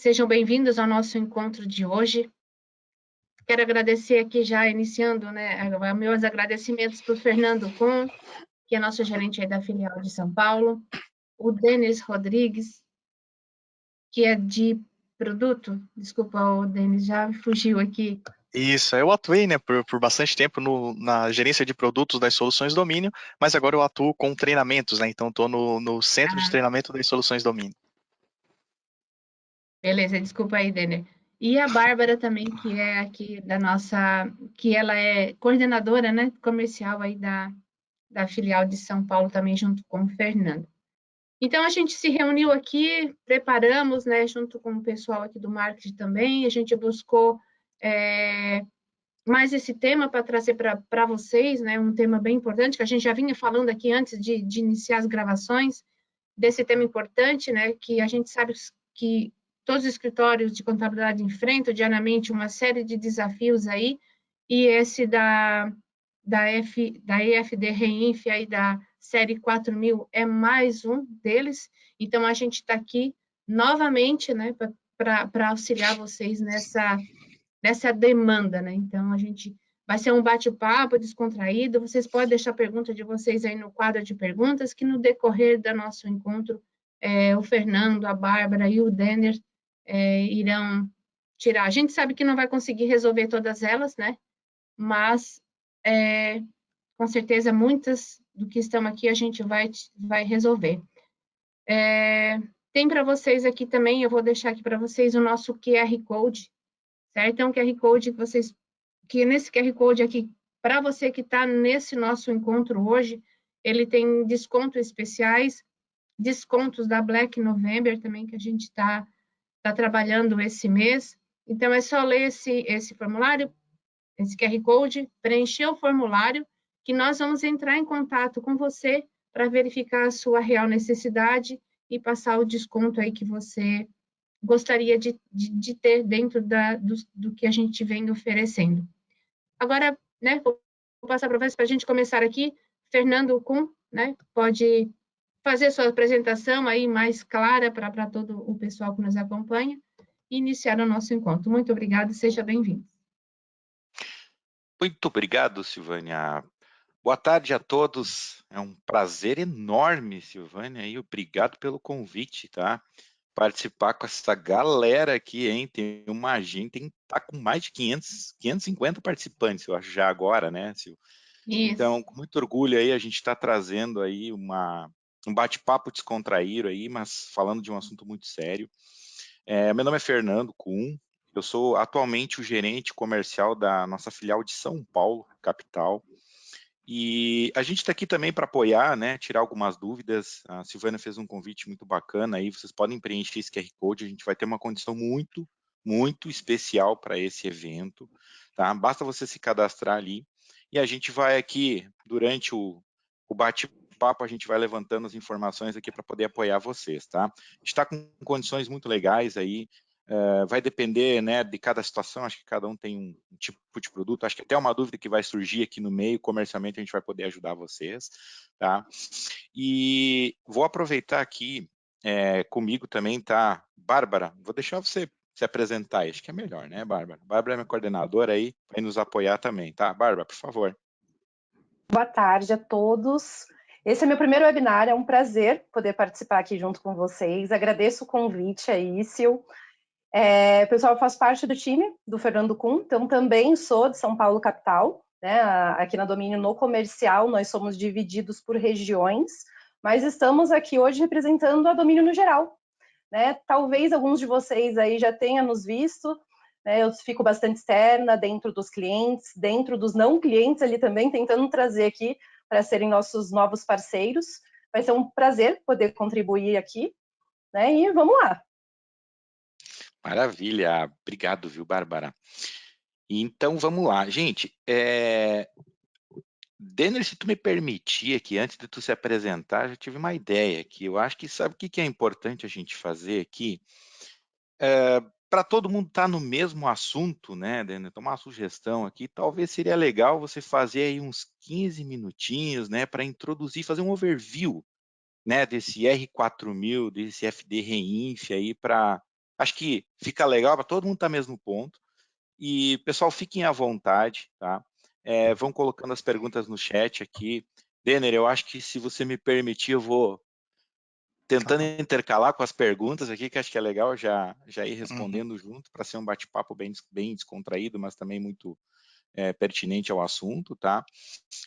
Sejam bem-vindos ao nosso encontro de hoje. Quero agradecer aqui já iniciando, meus agradecimentos para o Fernando Kuhn, que é nosso gerente aí da filial de São Paulo, o Denis Rodrigues, que é de produto, desculpa, o Denis já fugiu aqui. Isso, eu atuei, né, por bastante tempo na gerência de produtos das soluções domínio, mas agora eu atuo com treinamentos, né, então estou no centro de treinamento das soluções domínio. Beleza, desculpa aí, Denner. E a Bárbara também, que é aqui da nossa, que ela é coordenadora, né, comercial aí da filial de São Paulo, também junto com o Fernando. Então, a gente se reuniu aqui, preparamos, né, junto com o pessoal aqui do marketing também, a gente buscou mais esse tema para trazer para vocês, né, um tema bem importante, que a gente já vinha falando aqui antes de iniciar as gravações, desse tema importante, né, que a gente sabe que todos os escritórios de contabilidade enfrentam diariamente uma série de desafios aí, e esse da EFD Reinf, aí da série 4000, é mais um deles. Então, a gente está aqui novamente, né, para auxiliar vocês nessa demanda, né? Então, a gente vai ser um bate-papo descontraído. Vocês podem deixar a pergunta de vocês aí no quadro de perguntas, que no decorrer do nosso encontro, o Fernando, a Bárbara e o Denner irão tirar. A gente sabe que não vai conseguir resolver todas elas, né? Mas, com certeza, muitas do que estão aqui a gente vai resolver. Tem para vocês aqui também, eu vou deixar aqui para vocês o nosso QR Code, certo? Então, QR Code que nesse QR Code aqui, para você que está nesse nosso encontro hoje, ele tem descontos especiais, descontos da Black November também, que a gente está trabalhando esse mês. Então, é só ler esse formulário, esse QR Code, preencher o formulário, que nós vamos entrar em contato com você para verificar a sua real necessidade e passar o desconto aí que você gostaria de ter dentro do que a gente vem oferecendo. Agora, né, vou passar para vocês para a gente começar aqui. Fernando Kuhn, né, pode fazer sua apresentação aí mais clara para todo o pessoal que nos acompanha e iniciar o nosso encontro. Muito obrigada e seja bem-vindo. Muito obrigado, Silvânia. Boa tarde a todos. É um prazer enorme, Silvânia, e obrigado pelo convite, tá? Participar com essa galera aqui, hein? Tem uma gente, tá com mais de 550 participantes, eu acho, já agora, né, Sil? Isso. Então, com muito orgulho aí, a gente está trazendo aí um bate-papo descontraído aí, mas falando de um assunto muito sério. Meu nome é Fernando Kuhn, eu sou atualmente o gerente comercial da nossa filial de São Paulo, capital, e a gente está aqui também para apoiar, né, tirar algumas dúvidas. A Silvana fez um convite muito bacana aí, vocês podem preencher esse QR Code, a gente vai ter uma condição muito, muito especial para esse evento, tá? Basta você se cadastrar ali, e a gente vai aqui, durante o bate-papo, a gente vai levantando as informações aqui para poder apoiar vocês, tá? A gente está com condições muito legais aí, vai depender, né, de cada situação, acho que cada um tem um tipo de produto, acho que até uma dúvida que vai surgir aqui no meio, comercialmente a gente vai poder ajudar vocês, tá? E vou aproveitar aqui, comigo também tá Bárbara, vou deixar você se apresentar, acho que é melhor, né, Bárbara? Bárbara é minha coordenadora aí, vai nos apoiar também, tá? Bárbara, por favor. Boa tarde a todos. Esse é meu primeiro webinar, é um prazer poder participar aqui junto com vocês. Agradeço o convite aí, Sil. Pessoal, eu faço parte do time do Fernando Kuhn, então também sou de São Paulo, capital, né? Aqui na Domínio, no comercial, nós somos divididos por regiões, mas estamos aqui hoje representando a Domínio no geral, né? Talvez alguns de vocês aí já tenham nos visto, né? Eu fico bastante externa dentro dos clientes, dentro dos não clientes ali também, tentando trazer aqui para serem nossos novos parceiros. Vai ser um prazer poder contribuir aqui, né? E vamos lá. Maravilha, obrigado, viu, Bárbara? Então, vamos lá. Gente, Denner, se tu me permitir aqui, antes de tu se apresentar, já tive uma ideia aqui. Eu acho que sabe o que é importante a gente fazer aqui? Para todo mundo estar no mesmo assunto, né, Denner? Tomar uma sugestão aqui, talvez seria legal você fazer aí uns 15 minutinhos, né, para introduzir, fazer um overview, né, desse R4000, desse FD Reinf aí, para Acho que fica legal para todo mundo estar no mesmo ponto. E, pessoal, fiquem à vontade, tá? Vão colocando as perguntas no chat aqui. Denner, eu acho que, se você me permitir, eu vou tentando Claro. intercalar com as perguntas aqui, que acho que é legal já ir Uhum. respondendo junto, para ser um bate-papo bem descontraído, mas também muito pertinente ao assunto, tá?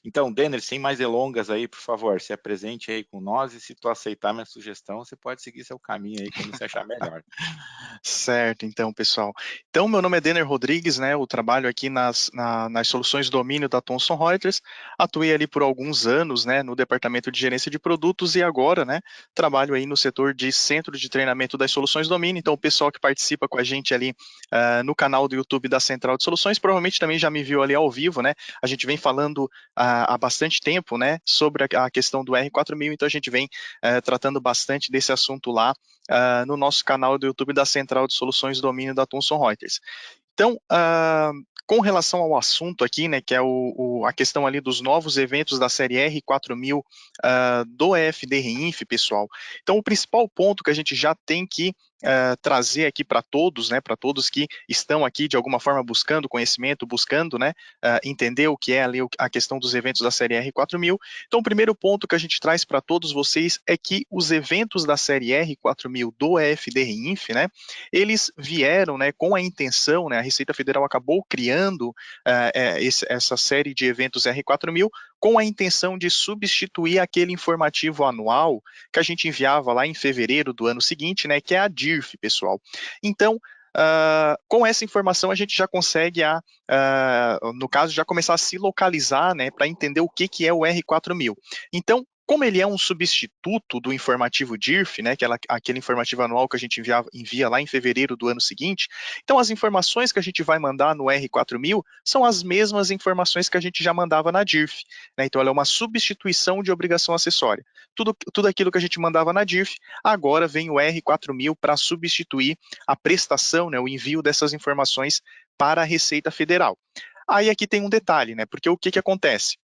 Então, Denner, sem mais delongas aí, por favor, se apresente aí com nós, e se tu aceitar minha sugestão, você pode seguir seu caminho aí, como você achar melhor. Certo, então, pessoal. Então, meu nome é Denner Rodrigues, né? Eu trabalho aqui nas soluções de domínio da Thomson Reuters. Atuei ali por alguns anos, né, no departamento de gerência de produtos, e agora, né, trabalho aí no setor de centro de treinamento das soluções de domínio. Então, o pessoal que participa com a gente ali no canal do YouTube da Central de Soluções, provavelmente também já me viu ali ao vivo, né? A gente vem falando há bastante tempo, né, sobre a questão do R4000, então a gente vem tratando bastante desse assunto lá no nosso canal do YouTube da Central de Soluções de Domínio da Thomson Reuters. Então, com relação ao assunto aqui, né, que é a questão ali dos novos eventos da série R4000 do EFD-REINF, pessoal. Então, o principal ponto que a gente já tem que trazer aqui para todos, né, para todos que estão aqui de alguma forma buscando conhecimento, buscando, né, entender o que é ali a questão dos eventos da série R4000. Então, o primeiro ponto que a gente traz para todos vocês é que os eventos da série R4000 do EFD-REINF, né, eles vieram, né, com a intenção, né, a Receita Federal acabou criando essa série de eventos R4000 com a intenção de substituir aquele informativo anual que a gente enviava lá em fevereiro do ano seguinte, né, que é a DIRF, pessoal. Então, com essa informação a gente já consegue, no caso, já começar a se localizar, né, para entender o que é o R4000. Então, como ele é um substituto do informativo DIRF, né, aquele informativo anual que a gente envia lá em fevereiro do ano seguinte, então as informações que a gente vai mandar no R4000 são as mesmas informações que a gente já mandava na DIRF, né, então ela é uma substituição de obrigação acessória. Tudo aquilo que a gente mandava na DIRF, agora vem o R4000 para substituir a prestação, né, o envio dessas informações para a Receita Federal. Aí aqui tem um detalhe, né, porque o que acontece?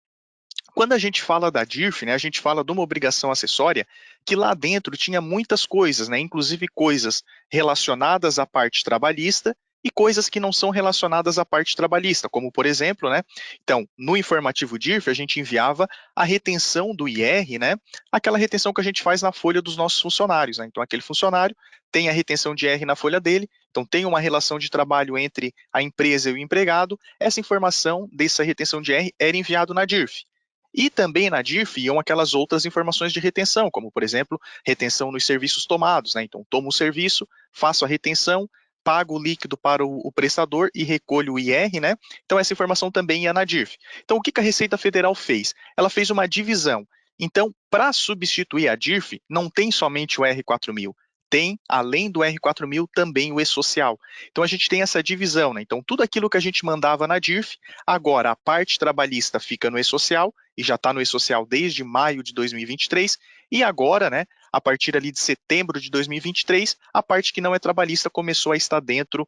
Quando a gente fala da DIRF, né, a gente fala de uma obrigação acessória que lá dentro tinha muitas coisas, né, inclusive coisas relacionadas à parte trabalhista e coisas que não são relacionadas à parte trabalhista, como por exemplo, né, então, no informativo DIRF a gente enviava a retenção do IR, né, aquela retenção que a gente faz na folha dos nossos funcionários, né, então aquele funcionário tem a retenção de IR na folha dele, então tem uma relação de trabalho entre a empresa e o empregado, essa informação dessa retenção de IR era enviado na DIRF. E também na DIRF iam aquelas outras informações de retenção, como, por exemplo, retenção nos serviços tomados, né? Então, tomo o serviço, faço a retenção, pago o líquido para o prestador e recolho o IR, né? Então, essa informação também ia na DIRF. Então, o que a Receita Federal fez? Ela fez uma divisão. Então, para substituir a DIRF, não tem somente o R4000, tem, além do R4000, também o e-social. Então, a gente tem essa divisão, né? Então, tudo aquilo que a gente mandava na DIRF, agora a parte trabalhista fica no e-social, e já está no e-social desde maio de 2023, e agora, né, a partir ali de setembro de 2023, a parte que não é trabalhista começou a estar dentro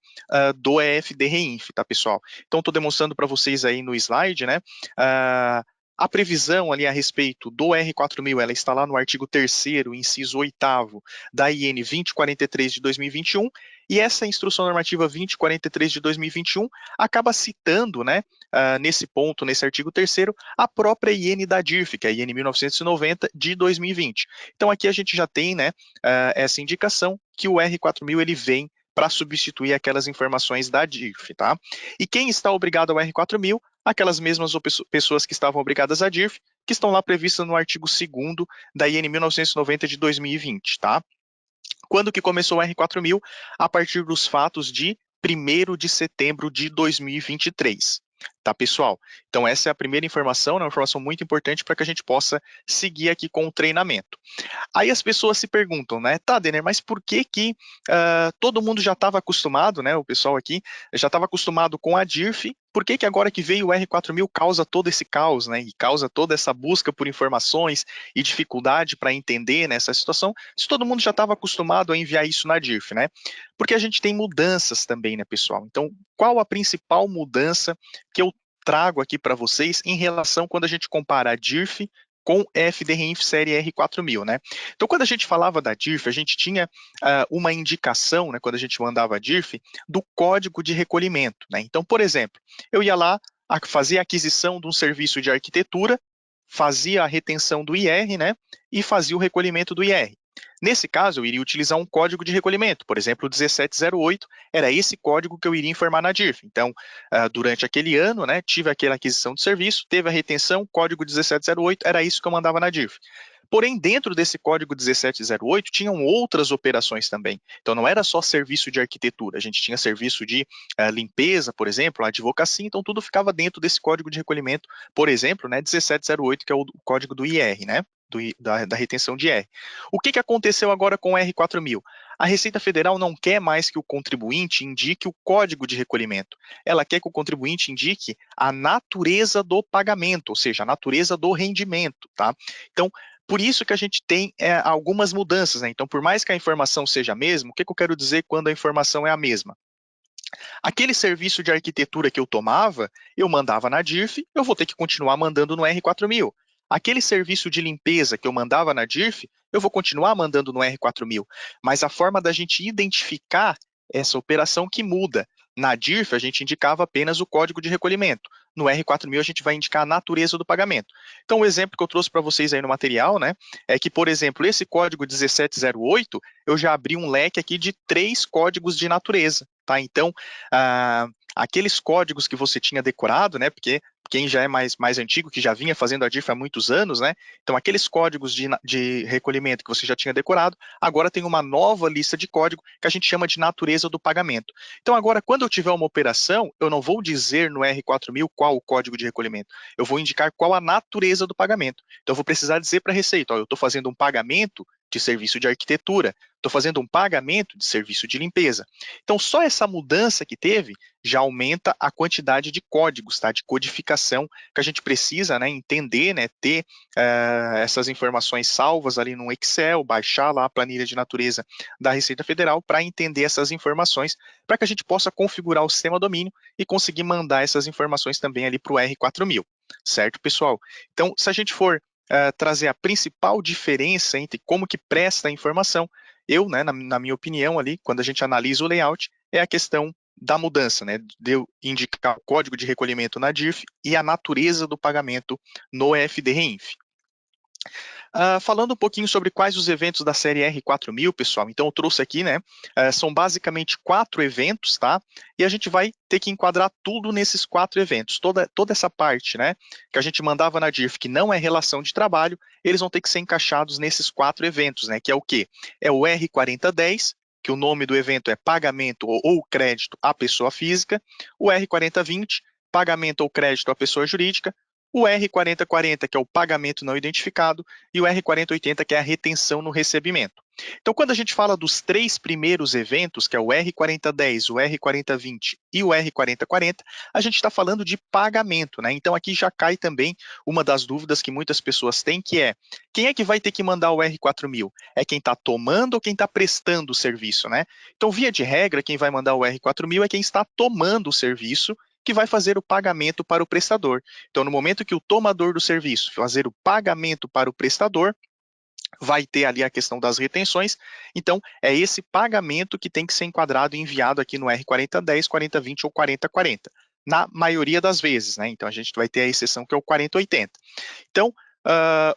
do EFD-REINF, tá, pessoal? Então, estou demonstrando para vocês aí no slide, né, a previsão ali a respeito do R4000, ela está lá no artigo 3º, inciso 8º, da IN 2043 de 2021, e essa instrução normativa 2043 de 2021 acaba citando, né, nesse ponto, nesse artigo 3º, a própria IN da DIRF, que é a IN 1990 de 2020. Então aqui a gente já tem, né, essa indicação que o R4000 ele vem para substituir aquelas informações da DIRF, tá? E quem está obrigado ao R4000? Aquelas mesmas pessoas que estavam obrigadas à DIRF, que estão lá previstas no artigo 2º da IN 1990 de 2020, tá? Quando que começou o R4000? A partir dos fatos de 1º de setembro de 2023. Tá, pessoal? Então, essa é a primeira informação, né, uma informação muito importante para que a gente possa seguir aqui com o treinamento. Aí as pessoas se perguntam, né, tá, Denner, mas por que todo mundo já estava acostumado, né, o pessoal aqui já estava acostumado com a DIRF, por que agora que veio o R4000 causa todo esse caos, né, e causa toda essa busca por informações e dificuldade para entender nessa situação, se todo mundo já estava acostumado a enviar isso na DIRF, né? Porque a gente tem mudanças também, né, pessoal? Então, qual a principal mudança que eu trago aqui para vocês em relação quando a gente compara a DIRF com FDRINF série R4000, né? Então, quando a gente falava da DIRF, a gente tinha uma indicação, né, quando a gente mandava a DIRF, do código de recolhimento, né? Então, por exemplo, eu ia lá, fazia a aquisição de um serviço de arquitetura, fazia a retenção do IR, né, e fazia o recolhimento do IR. Nesse caso, eu iria utilizar um código de recolhimento, por exemplo, o 1708, era esse código que eu iria informar na DIRF. Então, durante aquele ano, né, tive aquela aquisição de serviço, teve a retenção, código 1708, era isso que eu mandava na DIRF. Porém, dentro desse código 1708, tinham outras operações também. Então, não era só serviço de arquitetura, a gente tinha serviço de limpeza, por exemplo, advocacia, então tudo ficava dentro desse código de recolhimento, por exemplo, né, 1708, que é o código do IR, né? Da retenção de R. O que aconteceu agora com o R4000? A Receita Federal não quer mais que o contribuinte indique o código de recolhimento. Ela quer que o contribuinte indique a natureza do pagamento, ou seja, a natureza do rendimento, tá? Então, por isso que a gente tem algumas mudanças, né? Então, por mais que a informação seja a mesma, o que eu quero dizer quando a informação é a mesma? Aquele serviço de arquitetura que eu tomava, eu mandava na DIRF, eu vou ter que continuar mandando no R4000. Aquele serviço de limpeza que eu mandava na DIRF, eu vou continuar mandando no R4000. Mas a forma da gente identificar essa operação que muda. Na DIRF, a gente indicava apenas o código de recolhimento. No R4000, a gente vai indicar a natureza do pagamento. Então, o exemplo que eu trouxe para vocês aí no material, né, é que, por exemplo, esse código 1708, eu já abri um leque aqui de 3 códigos de natureza, tá? Então, aqueles códigos que você tinha decorado, né, porque quem já é mais antigo, que já vinha fazendo a DIRF há muitos anos, né, então aqueles códigos de recolhimento que você já tinha decorado, agora tem uma nova lista de código que a gente chama de natureza do pagamento. Então agora, quando eu tiver uma operação, eu não vou dizer no R4000 qual o código de recolhimento, eu vou indicar qual a natureza do pagamento. Então eu vou precisar dizer para a Receita, ó, eu estou fazendo um pagamento de serviço de arquitetura, estou fazendo um pagamento de serviço de limpeza. Então, só essa mudança que teve já aumenta a quantidade de códigos, tá? De codificação que a gente precisa, né, entender, né, ter essas informações salvas ali no Excel, baixar lá a planilha de natureza da Receita Federal para entender essas informações, para que a gente possa configurar o sistema domínio e conseguir mandar essas informações também ali para o R4000, certo, pessoal? Então, se a gente for trazer a principal diferença entre como que presta a informação, eu, né, na minha opinião ali, quando a gente analisa o layout, é a questão da mudança, né, de eu indicar o código de recolhimento na DIRF e a natureza do pagamento no FDRINF. Falando um pouquinho sobre quais os eventos da série R4000, pessoal, então eu trouxe aqui, né, são basicamente 4 eventos, tá? E a gente vai ter que enquadrar tudo nesses 4 eventos, toda essa parte, né, que a gente mandava na DIRF, que não é relação de trabalho, eles vão ter que ser encaixados nesses 4 eventos, né, que é o quê? É o R4010, que o nome do evento é pagamento ou crédito à pessoa física, o R4020, pagamento ou crédito à pessoa jurídica, o R4040, que é o pagamento não identificado, e o R4080, que é a retenção no recebimento. Então, quando a gente fala dos 3 primeiros eventos, que é o R4010, o R4020 e o R4040, a gente está falando de pagamento, né? Então, aqui já cai também uma das dúvidas que muitas pessoas têm, que é, quem é que vai ter que mandar o R4000? É quem está tomando ou quem está prestando o serviço, né? Então, via de regra, quem vai mandar o R4000 é quem está tomando o serviço, que vai fazer o pagamento para o prestador. Então, no momento que o tomador do serviço fazer o pagamento para o prestador, vai ter ali a questão das retenções, então é esse pagamento que tem que ser enquadrado e enviado aqui no R4010, 4020 ou 4040, na maioria das vezes, né? Então a gente vai ter a exceção que é o 4080. Então,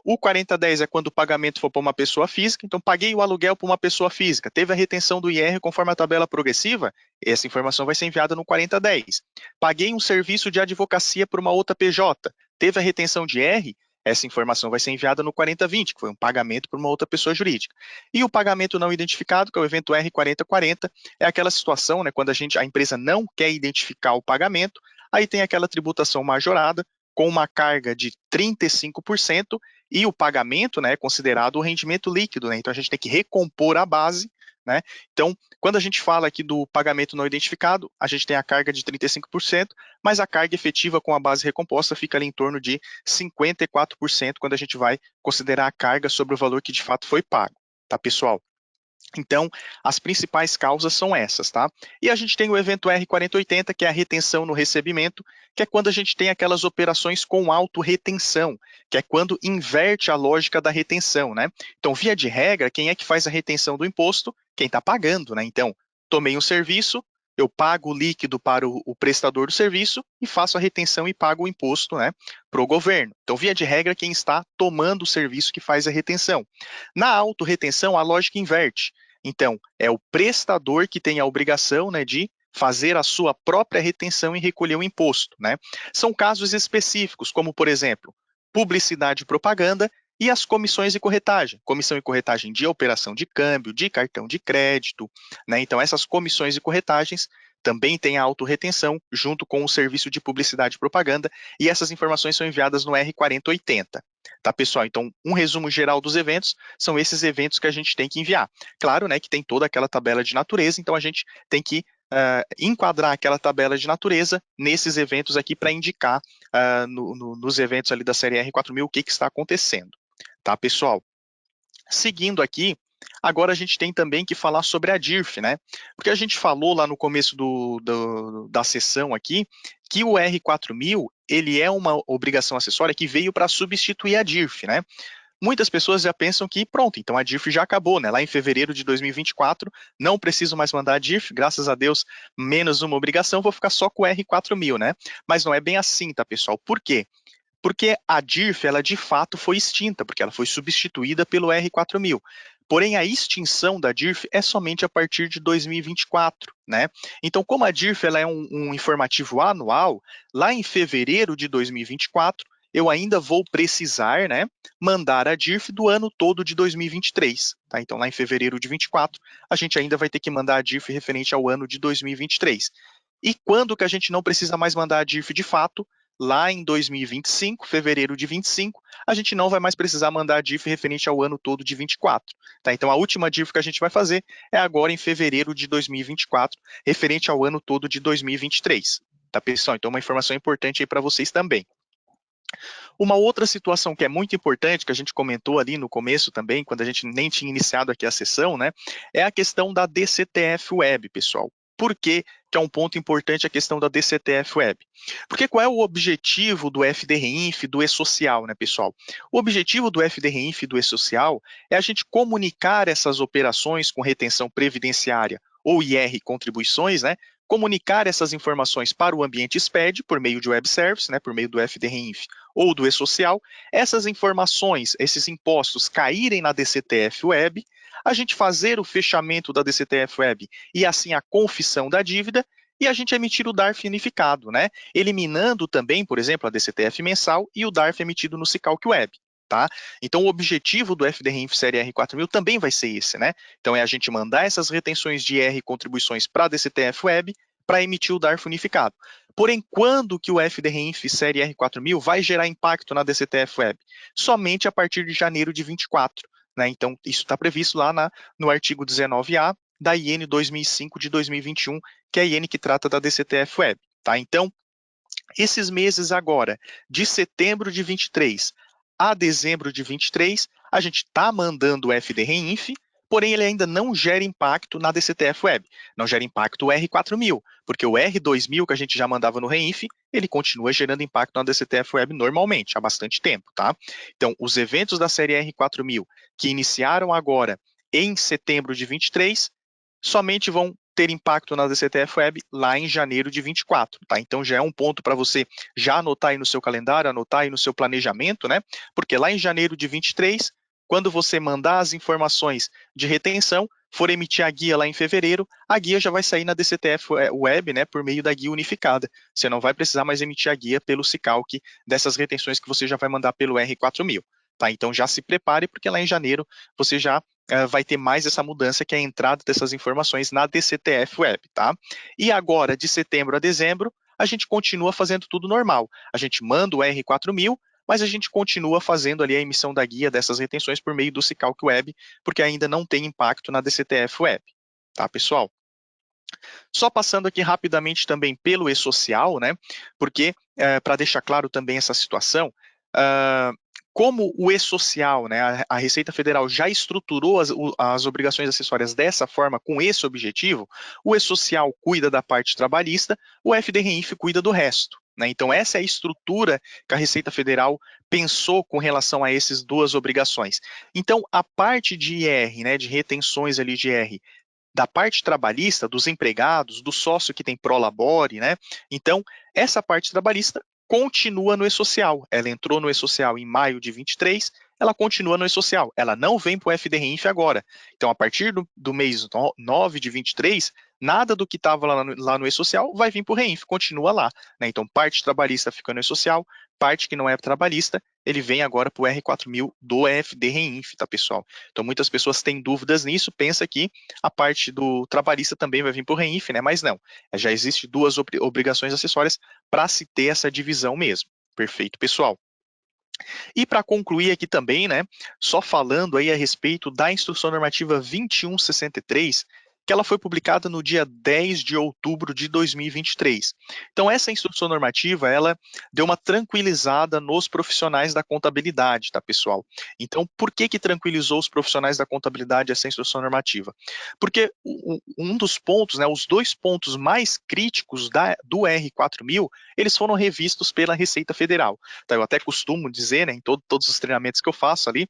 o 4010 é quando o pagamento for para uma pessoa física, então paguei o aluguel para uma pessoa física, teve a retenção do IR conforme a tabela progressiva, essa informação vai ser enviada no 4010. Paguei um serviço de advocacia para uma outra PJ, teve a retenção de IR, essa informação vai ser enviada no 4020, que foi um pagamento para uma outra pessoa jurídica. E o pagamento não identificado, que é o evento R4040, é aquela situação, né, quando a empresa não quer identificar o pagamento, aí tem aquela tributação majorada, com uma carga de 35%, e o pagamento, né, é considerado o rendimento líquido, né? Então a gente tem que recompor a base, né? Então, quando a gente fala aqui do pagamento não identificado, a gente tem a carga de 35%, mas a carga efetiva com a base recomposta fica ali em torno de 54% quando a gente vai considerar a carga sobre o valor que de fato foi pago, tá, pessoal? Então, as principais causas são essas, tá? E a gente tem o evento R4080, que é a retenção no recebimento, que é quando a gente tem aquelas operações com auto-retenção, que é quando inverte a lógica da retenção, né? Então, via de regra, quem é que faz a retenção do imposto? Quem está pagando, né? Então, tomei um serviço, eu pago o líquido para o prestador do serviço e faço a retenção e pago o imposto, né, para o governo. Então, via de regra, quem está tomando o serviço que faz a retenção. Na auto-retenção, a lógica inverte. Então, é o prestador que tem a obrigação, né, de fazer a sua própria retenção e recolher o imposto, né? São casos específicos, como, por exemplo, publicidade e propaganda e as comissões de corretagem. Comissão e corretagem de operação de câmbio, de cartão de crédito, né? Então, essas comissões e corretagens também têm a autorretenção junto com o serviço de publicidade e propaganda, e essas informações são enviadas no R4080. Tá, pessoal? Então, um resumo geral dos eventos são esses eventos que a gente tem que enviar. Claro, né, que tem toda aquela tabela de natureza, então a gente tem que enquadrar aquela tabela de natureza nesses eventos aqui para indicar nos eventos ali da série R4000 o que está acontecendo. Tá, pessoal? Seguindo aqui, agora a gente tem também que falar sobre a DIRF, né? Porque a gente falou lá no começo da sessão aqui que o R4000 ele é uma obrigação acessória que veio para substituir a DIRF, né? Muitas pessoas já pensam que pronto, então a DIRF já acabou, né? Lá em fevereiro de 2024, não preciso mais mandar a DIRF, graças a Deus, menos uma obrigação, vou ficar só com o R4000, né? Mas não é bem assim, tá, pessoal? Por quê? Porque a DIRF, ela de fato foi extinta, porque ela foi substituída pelo R4000. Porém, a extinção da DIRF é somente a partir de 2024, né? Então, como a DIRF ela é um informativo anual, lá em fevereiro de 2024, eu ainda vou precisar, né, mandar a DIRF do ano todo de 2023, tá? Então, lá em fevereiro de 24, a gente ainda vai ter que mandar a DIRF referente ao ano de 2023. E quando que a gente não precisa mais mandar a DIRF de fato? Lá em 2025, fevereiro de 25, a gente não vai mais precisar mandar a DIRF referente ao ano todo de 24. Tá? Então, a última DIRF que a gente vai fazer é agora em fevereiro de 2024, referente ao ano todo de 2023. Tá, pessoal? Então, uma informação importante aí para vocês também. Uma outra situação que é muito importante, que a gente comentou ali no começo também, quando a gente nem tinha iniciado aqui a sessão, né, é a questão da DCTF Web, pessoal. Por que é um ponto importante a questão da DCTF Web? Porque qual é o objetivo do FDRINF e do E-Social, né, pessoal? O objetivo do FDRINF e do E-Social é a gente comunicar essas operações com retenção previdenciária ou IR contribuições, né, comunicar essas informações para o ambiente SPED por meio de web service, né, por meio do FDRINF ou do E-Social, essas informações, esses impostos caírem na DCTF Web, a gente fazer o fechamento da DCTF Web e assim a confissão da dívida e a gente emitir o DARF unificado, né? Eliminando também, por exemplo, a DCTF mensal e o DARF emitido no Cicalc Web. Tá? Então, o objetivo do FDRINF série R4000 também vai ser esse, né? Então, é a gente mandar essas retenções de IR contribuições para a DCTF Web para emitir o DARF unificado. Porém, quando que o FDRINF série R4000 vai gerar impacto na DCTF Web? Somente a partir de janeiro de 24. Né? Então, isso está previsto lá no artigo 19A da IN 2005 de 2021, que é a IN que trata da DCTF Web. Tá? Então, esses meses agora, de setembro de 23 a dezembro de 23, a gente está mandando o FDRINF, porém ele ainda não gera impacto na DCTF Web, não gera impacto o R4000, porque o R2000 que a gente já mandava no REINF, ele continua gerando impacto na DCTF Web normalmente, há bastante tempo, tá? Então, os eventos da série R4000 que iniciaram agora em setembro de 23, somente vão ter impacto na DCTF Web lá em janeiro de 24, tá? Então já é um ponto para você já anotar aí no seu calendário, anotar aí no seu planejamento, né? Porque lá em janeiro de 23, quando você mandar as informações de retenção, for emitir a guia lá em fevereiro, a guia já vai sair na DCTF Web, né, por meio da guia unificada. Você não vai precisar mais emitir a guia pelo Cicalc dessas retenções que você já vai mandar pelo R4000. Tá? Então já se prepare, porque lá em janeiro você já vai ter mais essa mudança, que é a entrada dessas informações na DCTF Web. Tá? E agora, de setembro a dezembro, a gente continua fazendo tudo normal. A gente manda o R4000, mas a gente continua fazendo ali a emissão da guia dessas retenções por meio do Cicalc Web, porque ainda não tem impacto na DCTF Web. Tá, pessoal? Só passando aqui rapidamente também pelo E-Social, né? Porque, para deixar claro também essa situação, como o E-Social, né, a Receita Federal já estruturou as obrigações acessórias dessa forma, com esse objetivo, o E-Social cuida da parte trabalhista, o FDRINF cuida do resto. Né? Então, essa é a estrutura que a Receita Federal pensou com relação a essas duas obrigações. Então, a parte de IR, né, de retenções ali de IR, da parte trabalhista, dos empregados, do sócio que tem prolabore, né? Então, essa parte trabalhista continua no E-Social. Ela entrou no E-Social em maio de 23, ela continua no E-Social. Ela não vem para o FDRINF agora. Então, a partir do mês 9 de 23, nada do que estava lá no E-Social vai vir para o REINF, continua lá. Né? Então, parte trabalhista fica no E-Social, parte que não é trabalhista, ele vem agora para o R4000 do FDRINF, tá, pessoal? Então, muitas pessoas têm dúvidas nisso, pensa que a parte do trabalhista também vai vir para o REINF, né? Mas não, já existe duas obrigações acessórias para se ter essa divisão mesmo. Perfeito, pessoal. E para concluir aqui também, né, só falando aí a respeito da Instrução Normativa 2163, que ela foi publicada no dia 10 de outubro de 2023. Então, essa instrução normativa, ela deu uma tranquilizada nos profissionais da contabilidade, tá, pessoal? Então, por que tranquilizou os profissionais da contabilidade essa instrução normativa? Porque um dos pontos, né, os dois pontos mais críticos do R4000, eles foram revistos pela Receita Federal. Então, eu até costumo dizer, né, em todos os treinamentos que eu faço ali,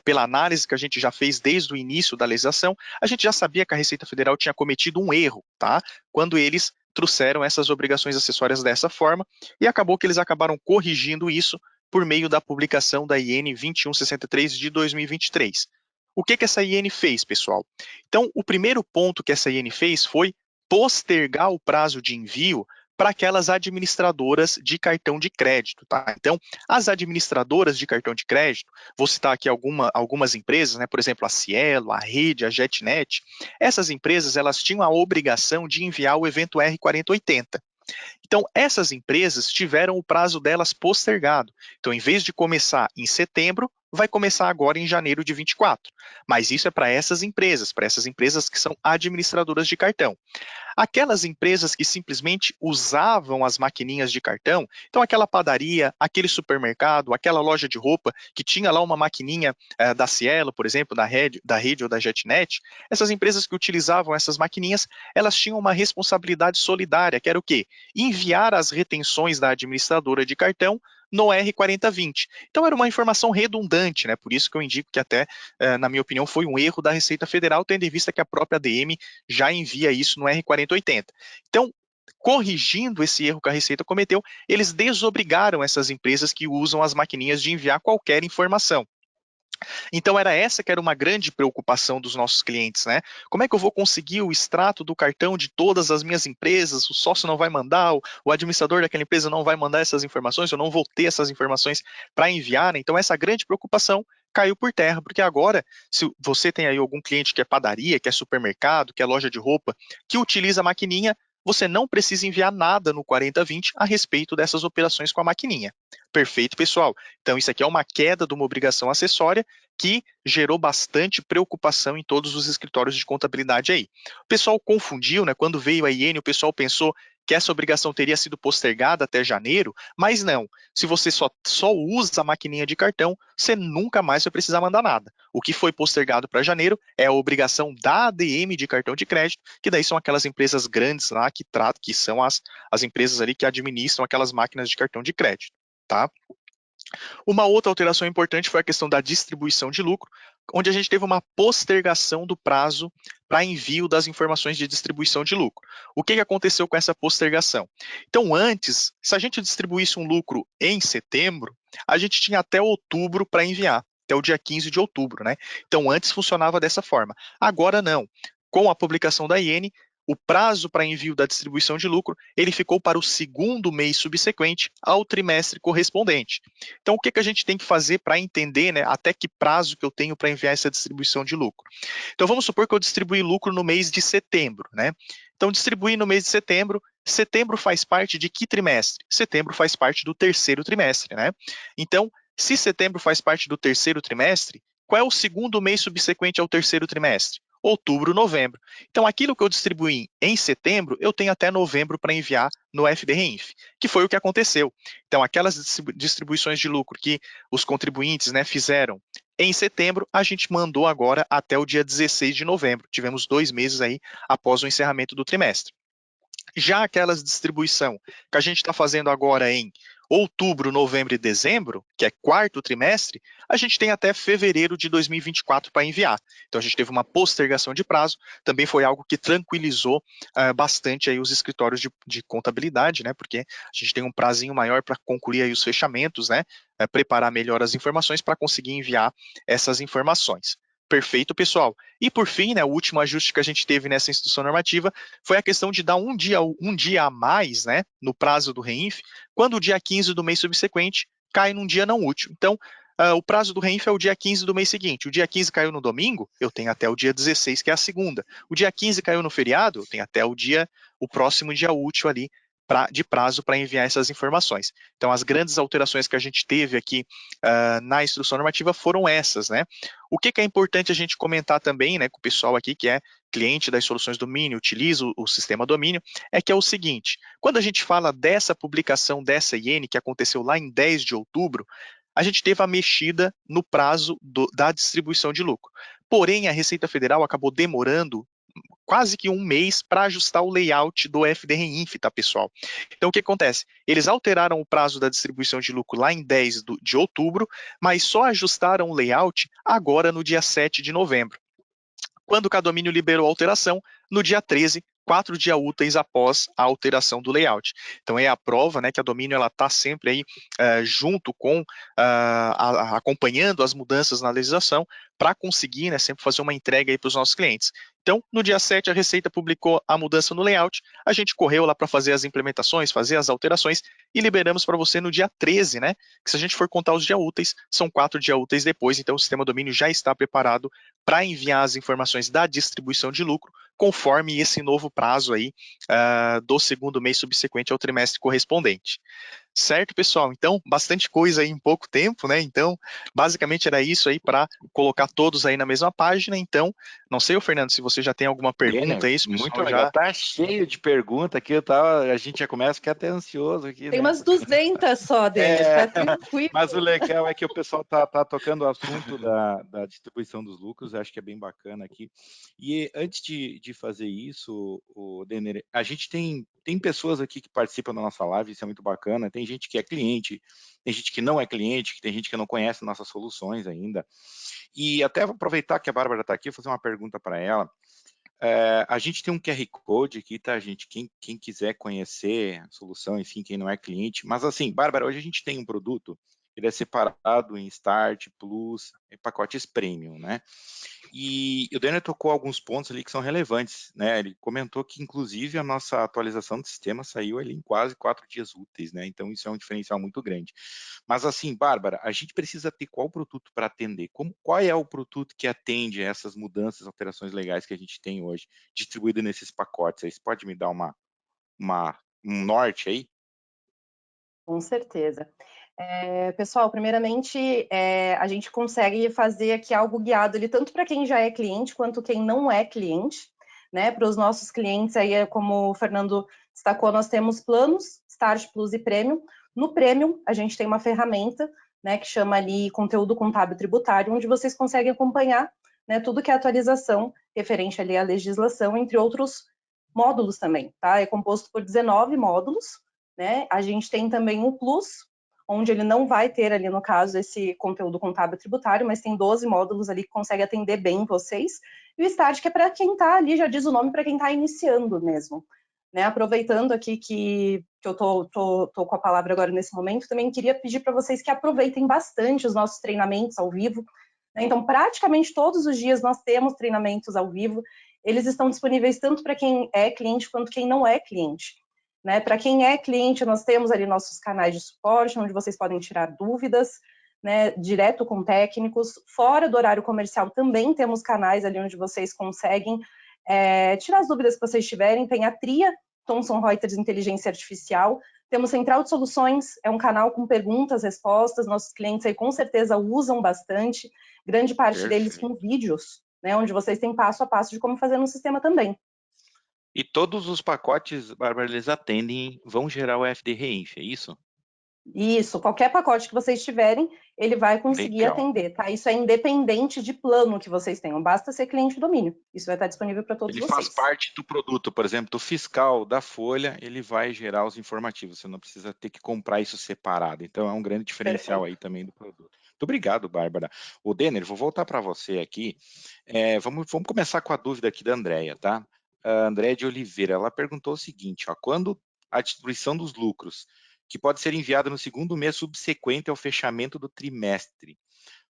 pela análise que a gente já fez desde o início da legislação, a gente já sabia que a Receita Federal tinha cometido um erro, tá? Quando eles trouxeram essas obrigações acessórias dessa forma, e acabou que eles acabaram corrigindo isso por meio da publicação da IN 2163 de 2023. O que essa IN fez, pessoal? Então, o primeiro ponto que essa IN fez foi postergar o prazo de envio para aquelas administradoras de cartão de crédito, tá? Então, as administradoras de cartão de crédito, vou citar aqui algumas empresas, né? Por exemplo, a Cielo, a Rede, a JetNet. Essas empresas, elas tinham a obrigação de enviar o evento R4080. Então, essas empresas tiveram o prazo delas postergado. Então, em vez de começar em setembro, vai começar agora em janeiro de 24. Mas isso é para essas empresas que são administradoras de cartão. Aquelas empresas que simplesmente usavam as maquininhas de cartão, então aquela padaria, aquele supermercado, aquela loja de roupa que tinha lá uma maquininha da Cielo, por exemplo, da Rede ou da JetNet, essas empresas que utilizavam essas maquininhas, elas tinham uma responsabilidade solidária, que era o quê? Enviar as retenções da administradora de cartão no R4020. Então era uma informação redundante, né? Por isso que eu indico que até, na minha opinião, foi um erro da Receita Federal, tendo em vista que a própria ADM já envia isso no R4080. Então, corrigindo esse erro que a Receita cometeu, eles desobrigaram essas empresas que usam as maquininhas de enviar qualquer informação. Então, essa que era uma grande preocupação dos nossos clientes, né? Como é que eu vou conseguir o extrato do cartão de todas as minhas empresas? O sócio não vai mandar, o administrador daquela empresa não vai mandar essas informações, eu não vou ter essas informações para enviar, né? Então, essa grande preocupação caiu por terra, porque agora, se você tem aí algum cliente que é padaria, que é supermercado, que é loja de roupa, que utiliza a maquininha, você não precisa enviar nada no 4020 a respeito dessas operações com a maquininha. Perfeito, pessoal? Então, isso aqui é uma queda de uma obrigação acessória que gerou bastante preocupação em todos os escritórios de contabilidade aí. O pessoal confundiu, né? Quando veio a IN, o pessoal pensou que essa obrigação teria sido postergada até janeiro, mas não. Se você só usa a maquininha de cartão, você nunca mais vai precisar mandar nada. O que foi postergado para janeiro é a obrigação da ADM de cartão de crédito, que daí são aquelas empresas grandes lá que são as empresas ali que administram aquelas máquinas de cartão de crédito, tá? Uma outra alteração importante foi a questão da distribuição de lucro, onde a gente teve uma postergação do prazo para envio das informações de distribuição de lucro. O que aconteceu com essa postergação? Então, antes, se a gente distribuísse um lucro em setembro, a gente tinha até outubro para enviar, até o dia 15 de outubro, né? Então, antes funcionava dessa forma. Agora não. Com a publicação da IN, o prazo para envio da distribuição de lucro, ele ficou para o segundo mês subsequente ao trimestre correspondente. Então, o que a gente tem que fazer para entender, né, até que prazo que eu tenho para enviar essa distribuição de lucro? Então, vamos supor que eu distribuí lucro no mês de setembro, né? Então, distribuir no mês de setembro, setembro faz parte de que trimestre? Setembro faz parte do terceiro trimestre, né? Então, se setembro faz parte do terceiro trimestre, qual é o segundo mês subsequente ao terceiro trimestre? outubro, novembro. Então, aquilo que eu distribuí em setembro, eu tenho até novembro para enviar no FDRINF, que foi o que aconteceu. Então, aquelas distribuições de lucro que os contribuintes, né, fizeram em setembro, a gente mandou agora até o dia 16 de novembro. Tivemos 2 meses aí após o encerramento do trimestre. Já aquelas distribuição que a gente está fazendo agora em outubro, novembro e dezembro, que é quarto trimestre, a gente tem até fevereiro de 2024 para enviar. Então a gente teve uma postergação de prazo, também foi algo que tranquilizou bastante aí os escritórios de contabilidade, né? Porque a gente tem um prazinho maior para concluir aí os fechamentos, né? Preparar melhor as informações para conseguir enviar essas informações. Perfeito, pessoal. E por fim, né, o último ajuste que a gente teve nessa instrução normativa foi a questão de dar um dia a mais, né, no prazo do REINF, quando o dia 15 do mês subsequente cai num dia não útil. Então, o prazo do REINF é o dia 15 do mês seguinte. O dia 15 caiu no domingo, eu tenho até o dia 16, que é a segunda. O dia 15 caiu no feriado, eu tenho até o próximo dia útil ali de prazo para enviar essas informações. Então, as grandes alterações que a gente teve aqui na instrução normativa foram essas, né? O que é importante a gente comentar também, né, com o pessoal aqui que é cliente das soluções domínio, utiliza o sistema domínio, é que é o seguinte, quando a gente fala dessa publicação dessa IN, que aconteceu lá em 10 de outubro, a gente teve a mexida no prazo da distribuição de lucro. Porém, a Receita Federal acabou demorando quase que um mês para ajustar o layout do FDRINF, tá, pessoal? Então, o que acontece? Eles alteraram o prazo da distribuição de lucro lá em 10 de outubro, mas só ajustaram o layout agora no dia 7 de novembro. Quando o Cadomínio liberou a alteração, no dia 13, 4 dias úteis após a alteração do layout. Então, é a prova, né, que a Domínio está sempre aí junto com, acompanhando as mudanças na legislação para conseguir, né, sempre fazer uma entrega para os nossos clientes. Então, no dia 7, a Receita publicou a mudança no layout, a gente correu lá para fazer as implementações, fazer as alterações e liberamos para você no dia 13, né, que se a gente for contar os dias úteis, são 4 dias úteis depois, então o sistema domínio já está preparado para enviar as informações da distribuição de lucro, conforme esse novo prazo aí do segundo mês subsequente ao trimestre correspondente. Certo, pessoal? Então, bastante coisa aí em pouco tempo, né? Então, basicamente era isso aí para colocar todos aí na mesma página. Então, não sei, Fernando, se você já tem alguma pergunta aí, muito legal. Tá cheio de perguntas aqui, a gente já começa a ficar até ansioso aqui. Tem umas 200 só, Denner, tá tranquilo. Mas o legal é que o pessoal tá tocando o assunto da distribuição dos lucros, acho que é bem bacana aqui. E antes de fazer isso, Denner, a gente tem pessoas aqui que participam da nossa live, isso é muito bacana, tem gente que é cliente, tem gente que não é cliente, tem gente que não conhece nossas soluções ainda. E até vou aproveitar que a Bárbara está aqui e fazer uma pergunta para ela. A gente tem um QR Code aqui, tá, gente? Quem quiser conhecer a solução, enfim, quem não é cliente. Mas assim, Bárbara, hoje a gente tem um produto, ele é separado em Start, Plus e pacotes Premium, né? E o Denner tocou alguns pontos ali que são relevantes, né? Ele comentou que, inclusive, a nossa atualização do sistema saiu ali em quase 4 dias úteis, né? Então, isso é um diferencial muito grande. Mas, assim, Bárbara, a gente precisa ter qual produto para atender? Qual é o produto que atende a essas mudanças, alterações legais que a gente tem hoje, distribuído nesses pacotes? Aí você pode me dar um norte aí? Com certeza. Pessoal, primeiramente, a gente consegue fazer aqui algo guiado ali, tanto para quem já é cliente, quanto quem não é cliente, né? Para os nossos clientes, aí, como o Fernando destacou, nós temos planos, Start, Plus e Premium. No Premium, a gente tem uma ferramenta, né, que chama ali Conteúdo Contábil Tributário, onde vocês conseguem acompanhar, né, tudo que é atualização referente ali à legislação, entre outros módulos também, tá? É composto por 19 módulos, né? A gente tem também o Plus, onde ele não vai ter ali, no caso, esse conteúdo contábil tributário, mas tem 12 módulos ali que consegue atender bem vocês. E o Start, que é para quem está ali, já diz o nome, para quem está iniciando mesmo. Né? Aproveitando aqui que eu tô com a palavra agora nesse momento, também queria pedir para vocês que aproveitem bastante os nossos treinamentos ao vivo. Né? Então, praticamente todos os dias nós temos treinamentos ao vivo. Eles estão disponíveis tanto para quem é cliente quanto quem não é cliente. Né? Para quem é cliente, nós temos ali nossos canais de suporte, onde vocês podem tirar dúvidas, né, direto com técnicos. Fora do horário comercial também temos canais ali onde vocês conseguem tirar as dúvidas que vocês tiverem. Tem a TRIA, Thomson Reuters Inteligência Artificial. Temos Central de Soluções, é um canal com perguntas, respostas. Nossos clientes aí com certeza usam bastante, grande parte deles com vídeos, né, onde vocês têm passo a passo de como fazer no sistema também. E todos os pacotes, Bárbara, eles atendem, vão gerar o FD Reinf, é isso? Isso, qualquer pacote que vocês tiverem, ele vai conseguir Legal. atender, tá? Isso é independente de plano que vocês tenham, basta ser cliente do domínio. Isso vai estar disponível para todos Ele vocês. faz parte do produto, por exemplo, do fiscal da Folha, ele vai gerar os informativos, você não precisa ter que comprar isso separado. Então é um grande diferencial aí também do produto. Muito obrigado, Bárbara. O Denner, vou voltar para você aqui. Vamos começar com a dúvida aqui da Andréia, tá? A Andréia de Oliveira, ela perguntou o seguinte, ó, quando a distribuição dos lucros, que pode ser enviada no segundo mês subsequente ao fechamento do trimestre.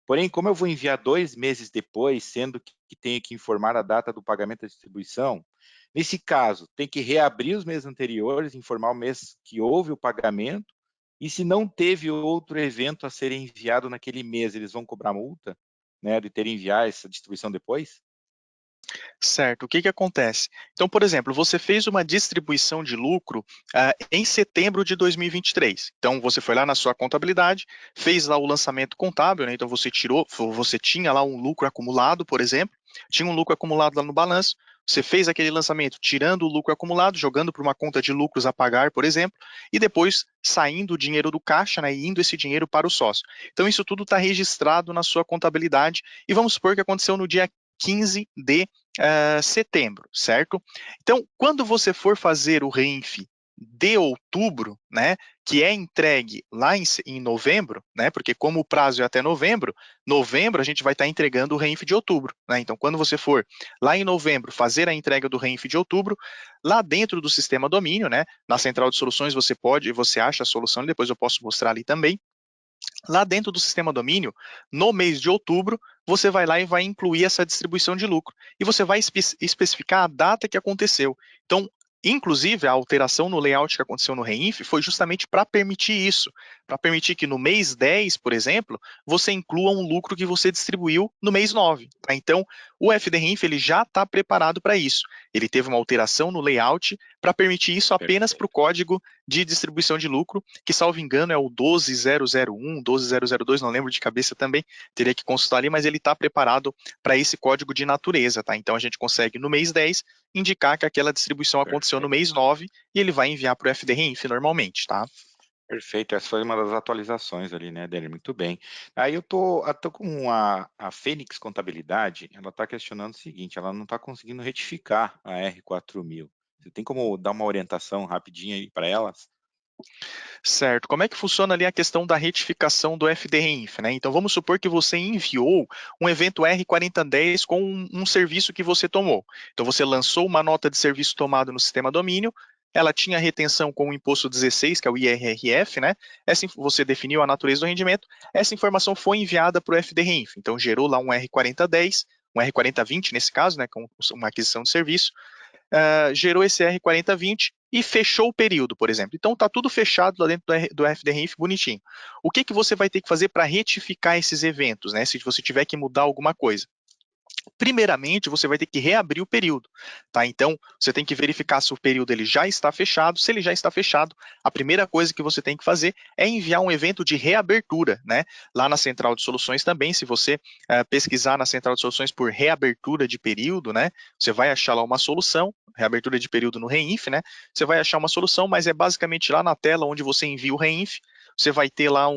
Porém, como eu vou enviar 2 meses depois, sendo que tenho que informar a data do pagamento da distribuição, nesse caso, tem que reabrir os meses anteriores, informar o mês que houve o pagamento, e se não teve outro evento a ser enviado naquele mês, eles vão cobrar multa, né, de ter enviado essa distribuição depois? Certo. O que que acontece? Então, por exemplo, você fez uma distribuição de lucro em setembro de 2023. Então, você foi lá na sua contabilidade, fez lá o lançamento contábil, né? Então, você tinha lá um lucro acumulado, por exemplo, tinha um lucro acumulado lá no balanço, você fez aquele lançamento tirando o lucro acumulado, jogando para uma conta de lucros a pagar, por exemplo, e depois saindo o dinheiro do caixa, né, e indo esse dinheiro para o sócio. Então, isso tudo está registrado na sua contabilidade, e vamos supor que aconteceu no dia 15 de setembro, certo? Então, quando você for fazer o Reinf de outubro, né, que é entregue lá em novembro, né, porque como o prazo é até novembro a gente vai estar entregando o Reinf de outubro, né, então quando você for lá em novembro fazer a entrega do Reinf de outubro, lá dentro do sistema domínio, né, na central de soluções você acha a solução, depois eu posso mostrar ali também. Lá dentro do sistema domínio, no mês de outubro, você vai lá e vai incluir essa distribuição de lucro. E você vai especificar a data que aconteceu. Então, inclusive, a alteração no layout que aconteceu no Reinf foi justamente para permitir isso, para permitir que no mês 10, por exemplo, você inclua um lucro que você distribuiu no mês 9. Tá? Então, o FD Reinf ele já está preparado para isso. Ele teve uma alteração no layout para permitir isso apenas para o código de distribuição de lucro, que, salvo engano, é o 12001, 12002, não lembro de cabeça também, teria que consultar ali, mas ele está preparado para esse código de natureza, tá? Então a gente consegue no mês 10 indicar que aquela distribuição aconteceu no mês 9 e ele vai enviar para o FD Reinf normalmente, tá? Perfeito, essa foi uma das atualizações ali, né, Denner? Muito bem. Aí eu tô com a Fênix Contabilidade, ela está questionando o seguinte, ela não está conseguindo retificar a R4000. Você tem como dar uma orientação rapidinha aí para elas? Certo. Como é que funciona ali a questão da retificação do FD-Reinf, né? Então vamos supor que você enviou um evento R4010 com um serviço que você tomou. Então você lançou uma nota de serviço tomado no sistema domínio, ela tinha retenção com o imposto 16, que é o IRRF, né? Você definiu a natureza do rendimento, essa informação foi enviada para o FD-Reinf, então gerou lá um R4010, um R4020 nesse caso, né, com uma aquisição de serviço, gerou esse R4020 e fechou o período, por exemplo. Então está tudo fechado lá dentro do FDRINF bonitinho. O que você vai ter que fazer para retificar esses eventos, né? Se você tiver que mudar alguma coisa? Primeiramente, você vai ter que reabrir o período, tá? Então, você tem que verificar se o período ele já está fechado. Se ele já está fechado, a primeira coisa que você tem que fazer é enviar um evento de reabertura, né? Lá na Central de Soluções também, se você pesquisar na Central de Soluções por reabertura de período, né? Você vai achar lá uma solução, reabertura de período no Reinf, né? Você vai achar uma solução, mas é basicamente lá na tela onde você envia o Reinf, você vai ter lá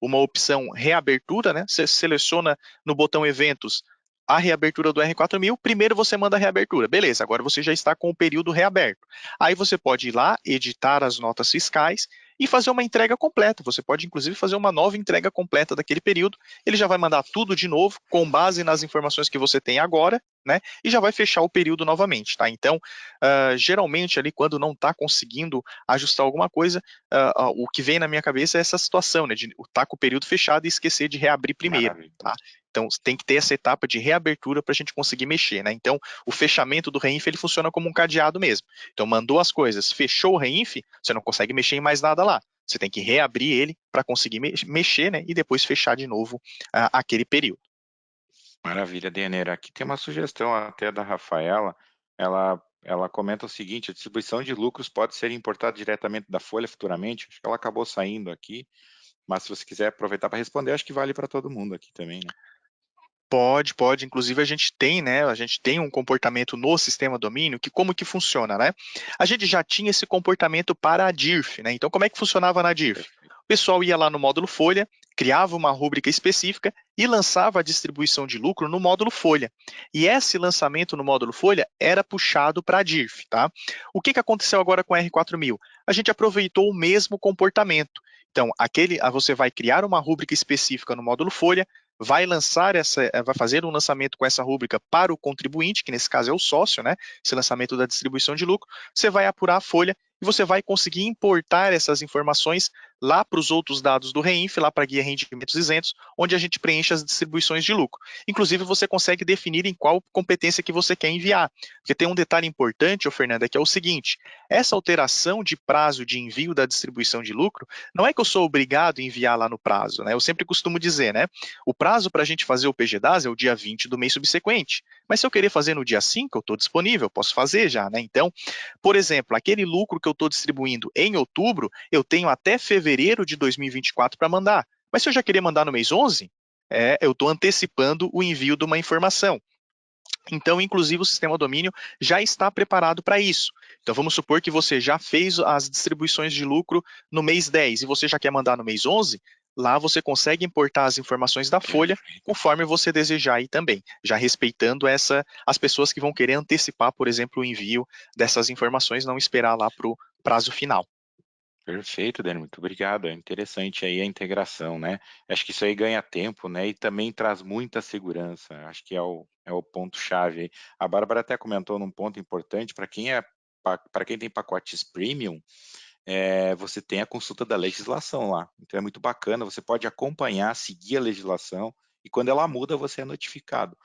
uma opção reabertura, né? Você seleciona no botão eventos a reabertura do R4000, primeiro você manda a reabertura. Beleza, agora você já está com o período reaberto. Aí você pode ir lá, editar as notas fiscais e fazer uma entrega completa. Você pode, inclusive, fazer uma nova entrega completa daquele período. Ele já vai mandar tudo de novo, com base nas informações que você tem agora, né? E já vai fechar o período novamente, tá? Então, geralmente ali, quando não está conseguindo ajustar alguma coisa, o que vem na minha cabeça é essa situação, né? De estar com o período fechado e esquecer de reabrir primeiro, tá? Então, tem que ter essa etapa de reabertura para a gente conseguir mexer, né? Então, o fechamento do Reinf, ele funciona como um cadeado mesmo. Então, mandou as coisas, fechou o Reinf, você não consegue mexer em mais nada lá. Você tem que reabrir ele para conseguir mexer, né? E depois fechar de novo aquele período. Maravilha, Denner. Aqui tem uma sugestão até da Rafaela. Ela comenta o seguinte: a distribuição de lucros pode ser importada diretamente da Folha futuramente. Acho que ela acabou saindo aqui, mas se você quiser aproveitar para responder, acho que vale para todo mundo aqui também, né? Pode. Inclusive, a gente tem, né? A gente tem um comportamento no sistema domínio que como que funciona, né? A gente já tinha esse comportamento para a DIRF, né? Então, como é que funcionava na DIRF? O pessoal ia lá no módulo folha, criava uma rúbrica específica e lançava a distribuição de lucro no módulo folha. E esse lançamento no módulo folha era puxado para a DIRF, tá? O que aconteceu agora com a R4000? A gente aproveitou o mesmo comportamento. Então, você vai criar uma rúbrica específica no módulo folha, vai fazer um lançamento com essa rúbrica para o contribuinte, que nesse caso é o sócio, né? Esse lançamento da distribuição de lucro, você vai apurar a folha e você vai conseguir importar essas informações lá para os outros dados do REINF, lá para a guia rendimentos isentos, onde a gente preenche as distribuições de lucro. Inclusive, você consegue definir em qual competência que você quer enviar. Porque tem um detalhe importante, Fernanda, que é o seguinte, essa alteração de prazo de envio da distribuição de lucro, não é que eu sou obrigado a enviar lá no prazo, né? Eu sempre costumo dizer, né? O prazo para a gente fazer o PGDAS é o dia 20 do mês subsequente. Mas se eu querer fazer no dia 5, eu estou disponível, posso fazer já, né? Então, por exemplo, aquele lucro que eu estou distribuindo em outubro, eu tenho até fevereiro de 2024 para mandar. Mas se eu já querer mandar no mês 11, eu estou antecipando o envio de uma informação. Então, inclusive, o sistema domínio já está preparado para isso. Então, vamos supor que você já fez as distribuições de lucro no mês 10 e você já quer mandar no mês 11, lá você consegue importar as informações da folha conforme você desejar aí também, já respeitando as pessoas que vão querer antecipar, por exemplo, o envio dessas informações, não esperar lá para o prazo final. Perfeito, Dani, muito obrigado. É interessante aí a integração, né? Acho que isso aí ganha tempo, né? E também traz muita segurança. Acho que é o ponto-chave aí. A Bárbara até comentou num ponto importante, para quem tem pacotes premium, você tem a consulta da legislação lá. Então é muito bacana, você pode acompanhar, seguir a legislação, e quando ela muda, você é notificado.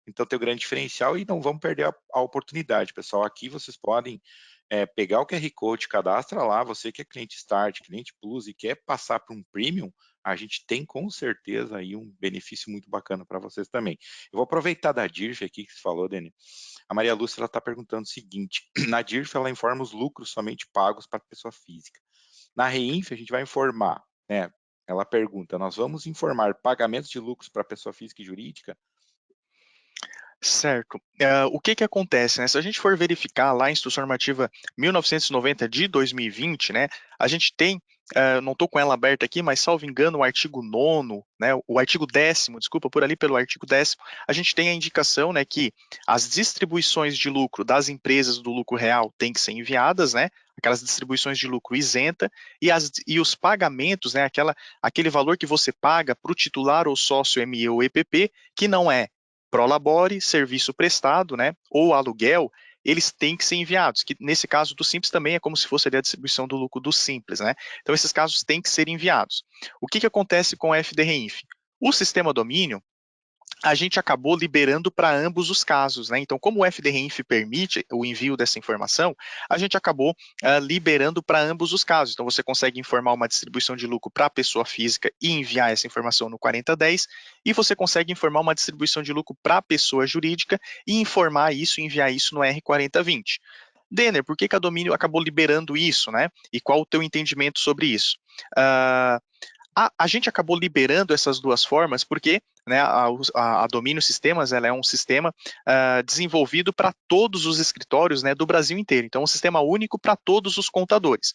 Então tem o grande diferencial e não vamos perder a oportunidade, pessoal. Aqui vocês podem pegar o QR Code, cadastra lá, você que é cliente Start, cliente Plus e quer passar para um Premium, a gente tem com certeza aí um benefício muito bacana para vocês também. Eu vou aproveitar da DIRF aqui que você falou, Dani. A Maria Lúcia está perguntando o seguinte, na DIRF ela informa os lucros somente pagos para pessoa física. Na REINF a gente vai informar, né? Ela pergunta, nós vamos informar pagamentos de lucros para pessoa física e jurídica? Certo. O que acontece, né? Se a gente for verificar lá a Instrução Normativa 1990 de 2020, né, a gente tem, não estou com ela aberta aqui, mas salvo engano, o artigo 9º, né, o artigo 10º, desculpa, por ali pelo artigo 10º, a gente tem a indicação, né, que as distribuições de lucro das empresas do lucro real têm que ser enviadas, né, aquelas distribuições de lucro isenta, e os pagamentos, né, aquele valor que você paga para o titular ou sócio ME ou EPP, que não é prolabore, serviço prestado, né, ou aluguel, eles têm que ser enviados, que nesse caso do Simples também é como se fosse ali a distribuição do lucro do Simples, né? Então esses casos têm que ser enviados. O que acontece com o FDRINF? O sistema domínio, a gente acabou liberando para ambos os casos, né? Então, como o FDRINF permite o envio dessa informação, a gente acabou liberando para ambos os casos. Então, você consegue informar uma distribuição de lucro para a pessoa física e enviar essa informação no 4010, e você consegue informar uma distribuição de lucro para a pessoa jurídica e informar isso, enviar isso no R4020. Denner, por que a Domínio acabou liberando isso, né? E qual o teu entendimento sobre isso? A gente acabou liberando essas duas formas porque, né, a Domínio Sistemas ela é um sistema desenvolvido para todos os escritórios, né, do Brasil inteiro. Então, é um sistema único para todos os contadores.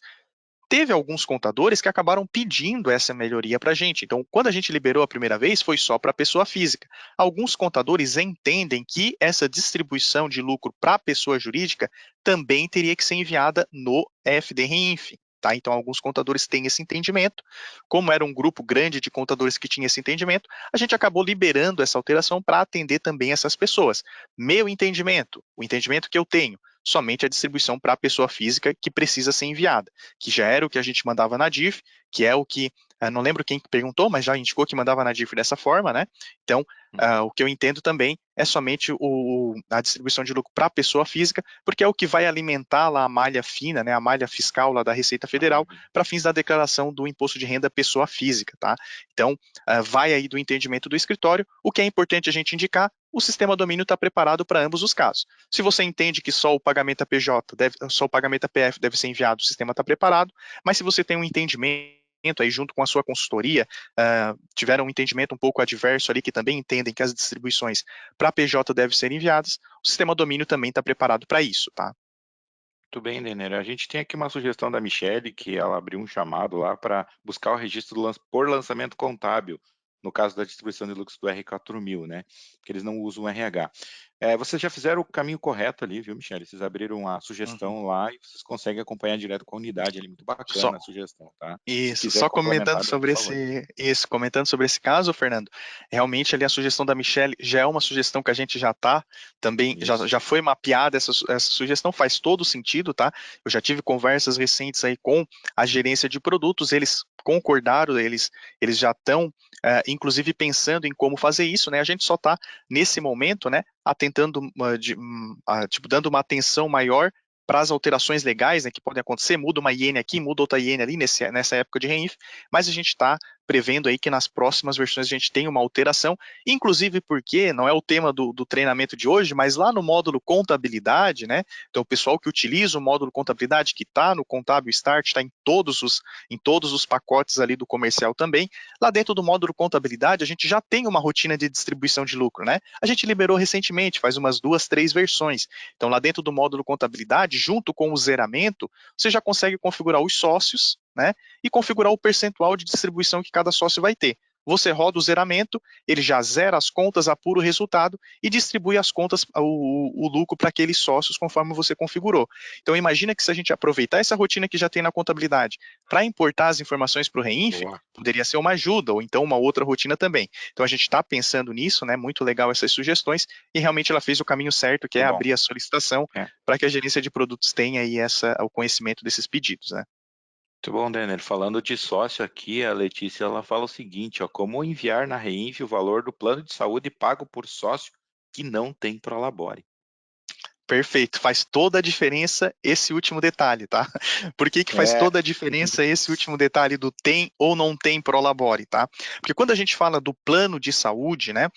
Teve alguns contadores que acabaram pedindo essa melhoria para a gente. Então, quando a gente liberou a primeira vez, foi só para a pessoa física. Alguns contadores entendem que essa distribuição de lucro para a pessoa jurídica também teria que ser enviada no FDRINF. Tá? Então, alguns contadores têm esse entendimento. Como era um grupo grande de contadores que tinha esse entendimento, a gente acabou liberando essa alteração para atender também essas pessoas. Meu entendimento, o entendimento que eu tenho, somente a distribuição para a pessoa física que precisa ser enviada, que já era o que a gente mandava na DIRF, que é o que, não lembro quem perguntou, mas já indicou que mandava na DIRF dessa forma, né? Então, o que eu entendo também é somente a distribuição de lucro para a pessoa física, porque é o que vai alimentar lá a malha fina, né, a malha fiscal lá da Receita Federal, para fins da declaração do imposto de renda pessoa física, tá? Então, vai aí do entendimento do escritório. O que é importante a gente indicar, o sistema domínio está preparado para ambos os casos. Se você entende que só o pagamento a PJ, só o pagamento a PF deve ser enviado, o sistema está preparado, mas se você tem um entendimento aí junto com a sua consultoria, tiveram um entendimento um pouco adverso ali, que também entendem que as distribuições para PJ devem ser enviadas, o sistema domínio também está preparado para isso, tá? Muito bem, Denner. A gente tem aqui uma sugestão da Michelle, que ela abriu um chamado lá para buscar o registro por lançamento contábil, no caso da distribuição de lucros do R4000, né? Que eles não usam o RH. Vocês já fizeram o caminho correto ali, viu, Michelle? Vocês abriram a sugestão lá e vocês conseguem acompanhar direto com a unidade ali. Muito Só, bacana a sugestão, tá? Se Isso, quiser só comentando complementar, por sobre favor. comentando sobre esse caso, Fernando, realmente ali a sugestão da Michelle já é uma sugestão que a gente já está também, já foi mapeada essa sugestão, faz todo sentido, tá? Eu já tive conversas recentes aí com a gerência de produtos, eles concordaram, eles já estão, inclusive, pensando em como fazer isso, né? A gente só está, nesse momento, né, tipo, dando uma atenção maior para as alterações legais, né, que podem acontecer, muda uma iene aqui, muda outra iene ali nessa época de REINF, mas a gente está prevendo aí que nas próximas versões a gente tenha uma alteração, inclusive porque não é o tema do treinamento de hoje, mas lá no módulo contabilidade, né, então o pessoal que utiliza o módulo contabilidade, que está no Contábil Start, está em todos os pacotes ali do comercial também, lá dentro do módulo contabilidade a gente já tem uma rotina de distribuição de lucro, né, a gente liberou recentemente, faz umas 2, 3 versões, então lá dentro do módulo contabilidade, junto com o zeramento, você já consegue configurar os sócios, né, e configurar o percentual de distribuição que cada sócio vai ter. Você roda o zeramento, ele já zera as contas, apura o resultado e distribui as contas, o lucro para aqueles sócios conforme você configurou. Então imagina que se a gente aproveitar essa rotina que já tem na contabilidade para importar as informações para o REINF, poderia ser uma ajuda, ou então uma outra rotina também. Então a gente está pensando nisso, né? Muito legal essas sugestões, e realmente ela fez o caminho certo, que é abrir a solicitação para que a gerência de produtos tenha aí o conhecimento desses pedidos, né? Muito bom, Denner. Falando de sócio aqui, a Letícia ela fala o seguinte, ó, como enviar na REINF o valor do plano de saúde pago por sócio que não tem Prolabore. Perfeito, faz toda a diferença esse último detalhe, tá? Por que faz toda a diferença esse último detalhe do tem ou não tem Prolabore, tá? Porque quando a gente fala do plano de saúde, né,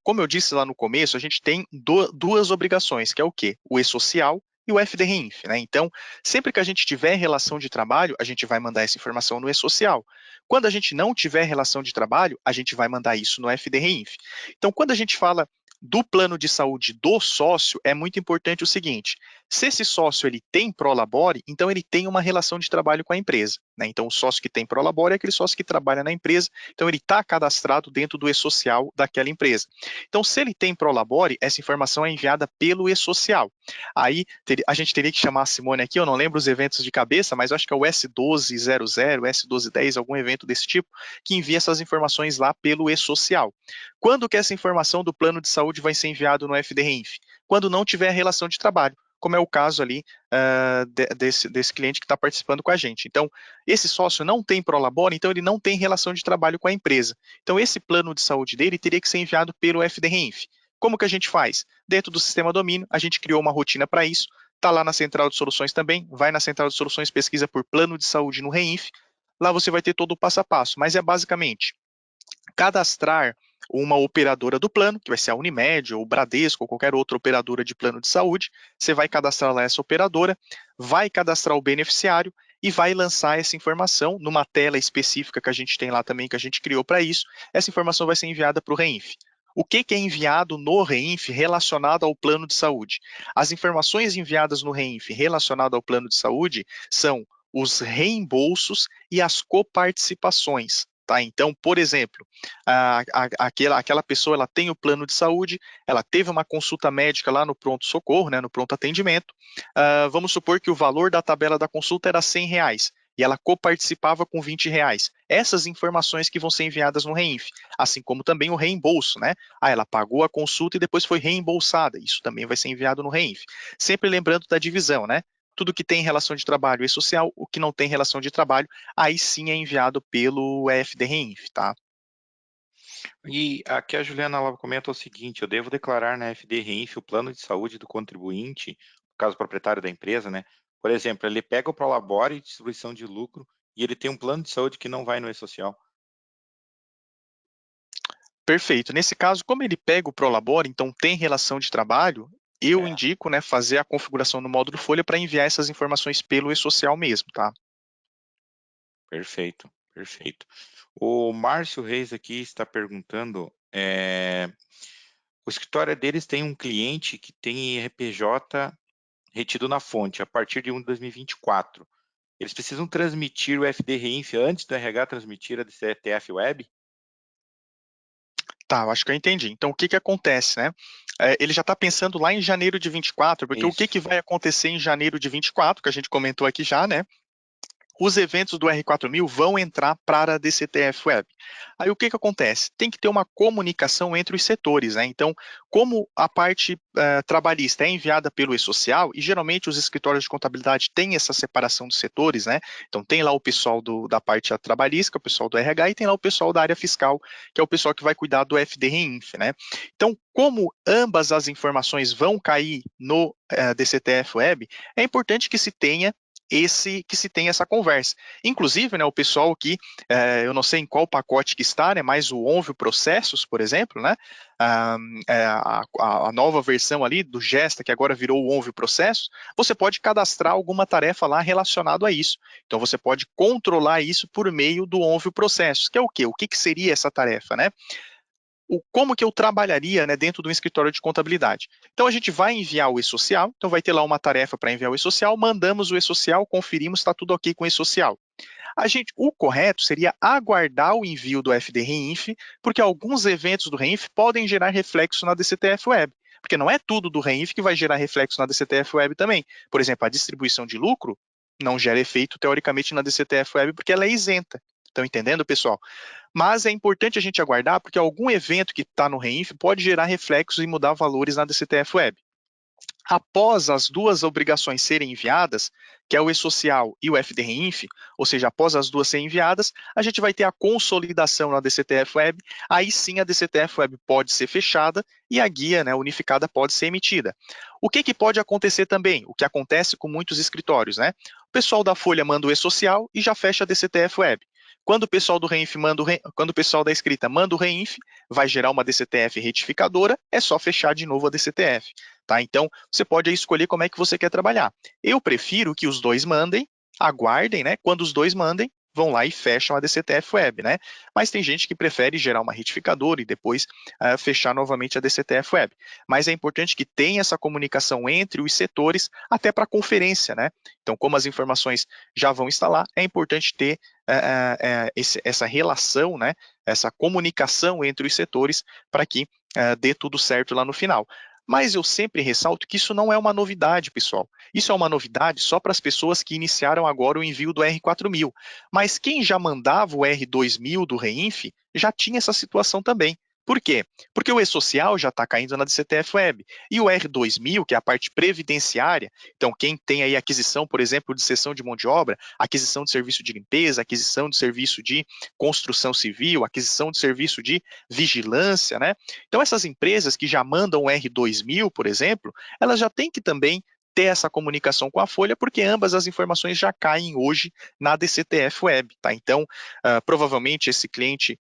como eu disse lá no começo, a gente tem duas obrigações, que é o quê? O E-Social e o FD-REINF, né? Então, sempre que a gente tiver relação de trabalho, a gente vai mandar essa informação no E-Social. Quando a gente não tiver relação de trabalho, a gente vai mandar isso no FD-REINF. Então, quando a gente fala do plano de saúde do sócio, é muito importante o seguinte, se esse sócio ele tem Prolabore, então ele tem uma relação de trabalho com a empresa, né? Então o sócio que tem Prolabore é aquele sócio que trabalha na empresa, então ele está cadastrado dentro do E-Social daquela empresa. Então se ele tem Prolabore, essa informação é enviada pelo E-Social. Aí a gente teria que chamar a Simone aqui, eu não lembro os eventos de cabeça, mas eu acho que é o S1200, S1210, algum evento desse tipo, que envia essas informações lá pelo E-Social. Quando que essa informação do plano de saúde vai ser enviado no FD-REINF? Quando não tiver relação de trabalho, como é o caso ali desse cliente que está participando com a gente. Então, esse sócio não tem Prolabore, então ele não tem relação de trabalho com a empresa. Então, esse plano de saúde dele teria que ser enviado pelo FD-REINF. Como que a gente faz? Dentro do sistema domínio, a gente criou uma rotina para isso, está lá na central de soluções também, vai na central de soluções, pesquisa por plano de saúde no REINF, lá você vai ter todo o passo a passo, mas é basicamente cadastrar uma operadora do plano, que vai ser a Unimed, ou o Bradesco, ou qualquer outra operadora de plano de saúde, você vai cadastrar lá essa operadora, vai cadastrar o beneficiário e vai lançar essa informação numa tela específica que a gente tem lá também, que a gente criou para isso, essa informação vai ser enviada para o REINF. O que é enviado no REINF relacionado ao plano de saúde? As informações enviadas no REINF relacionado ao plano de saúde são os reembolsos e as coparticipações. Tá? Então, por exemplo, aquela pessoa ela tem o plano de saúde, ela teve uma consulta médica lá no pronto-socorro, né, no pronto atendimento, vamos supor que o valor da tabela da consulta era R$100, e ela coparticipava com R$20. Essas informações que vão ser enviadas no REINF, assim como também o reembolso, né? Ela pagou a consulta e depois foi reembolsada, isso também vai ser enviado no REINF. Sempre lembrando da divisão, né? Tudo que tem relação de trabalho é social, o que não tem relação de trabalho, aí sim é enviado pelo FD-REINF, tá? E aqui a Juliana ela comenta o seguinte, eu devo declarar na FD-REINF o plano de saúde do contribuinte, no caso proprietário da empresa, né? Por exemplo, ele pega o Prolabore, distribuição de lucro, e ele tem um plano de saúde que não vai no E-Social. Perfeito. Nesse caso, como ele pega o Prolabore, então tem relação de trabalho, eu indico, né, fazer a configuração no módulo Folha para enviar essas informações pelo E-Social mesmo, tá? Perfeito, perfeito. O Márcio Reis aqui está perguntando, o escritório deles tem um cliente que tem IRPJ retido na fonte a partir de 1 de 2024. Eles precisam transmitir o FD-REINF antes do RH transmitir a DCTF Web? Tá, eu acho que eu entendi. Então, o que que acontece, né? Ele já está pensando lá em janeiro de 24, porque o que que vai acontecer em janeiro de 24, que a gente comentou aqui já, né? Os eventos do R4000 vão entrar para a DCTF Web. Aí o que que acontece? Tem que ter uma comunicação entre os setores, né? Então, como a parte trabalhista é enviada pelo e-social, e geralmente os escritórios de contabilidade têm essa separação dos setores, né? Então, tem lá o pessoal da parte trabalhista, o pessoal do RH, e tem lá o pessoal da área fiscal, que é o pessoal que vai cuidar do FD-REINF, né? Então, como ambas as informações vão cair no DCTF Web, é importante que se tenha essa conversa. Inclusive, né, o pessoal que, eu não sei em qual pacote que está, né, mas o Onvio Processos, por exemplo, né, a nova versão ali do Gesta, que agora virou o Onvio Processos, você pode cadastrar alguma tarefa lá relacionada a isso. Então, você pode controlar isso por meio do Onvio Processos, que é o quê? O que que seria essa tarefa, né? Como que eu trabalharia, né, dentro do escritório de contabilidade. Então, a gente vai enviar o e-social, então vai ter lá uma tarefa para enviar o e-social, mandamos o e-social, conferimos se está tudo ok com o e-social. O correto seria aguardar o envio do FD-REINF, porque alguns eventos do REINF podem gerar reflexo na DCTF Web, porque não é tudo do REINF que vai gerar reflexo na DCTF Web também. Por exemplo, a distribuição de lucro não gera efeito, teoricamente, na DCTF Web, porque ela é isenta. Estão entendendo, pessoal? Mas é importante a gente aguardar, porque algum evento que está no REINF pode gerar reflexos e mudar valores na DCTF Web. Após as duas obrigações serem enviadas, que é o e-social e o FD-REINF, ou seja, após as duas serem enviadas, a gente vai ter a consolidação na DCTF Web, aí sim a DCTF Web pode ser fechada e a guia, né, unificada pode ser emitida. O que pode acontecer também? O que acontece com muitos escritórios, né? O pessoal da Folha manda o e-social e já fecha a DCTF Web. Quando o pessoal do REINF quando o pessoal da escrita manda o REINF, vai gerar uma DCTF retificadora, é só fechar de novo a DCTF. Tá? Então, você pode escolher como é que você quer trabalhar. Eu prefiro que os dois mandem, aguardem, né? Quando os dois mandem, vão lá e fecham a DCTF Web, né? Mas tem gente que prefere gerar uma retificadora e depois fechar novamente a DCTF Web. Mas é importante que tenha essa comunicação entre os setores até para conferência, né? Então, como as informações já vão estar lá, é importante ter essa relação, né? Essa comunicação entre os setores para que dê tudo certo lá no final. Mas eu sempre ressalto que isso não é uma novidade, pessoal. Isso é uma novidade só para as pessoas que iniciaram agora o envio do R4000. Mas quem já mandava o R2000 do REINF já tinha essa situação também. Por quê? Porque o e-social já está caindo na DCTF Web. E o R2000, que é a parte previdenciária, então quem tem aí aquisição, por exemplo, de cessão de mão de obra, aquisição de serviço de limpeza, aquisição de serviço de construção civil, aquisição de serviço de vigilância, né? Então essas empresas que já mandam o R2000, por exemplo, elas já têm que também ter essa comunicação com a Folha, porque ambas as informações já caem hoje na DCTF Web, tá? Então, provavelmente esse cliente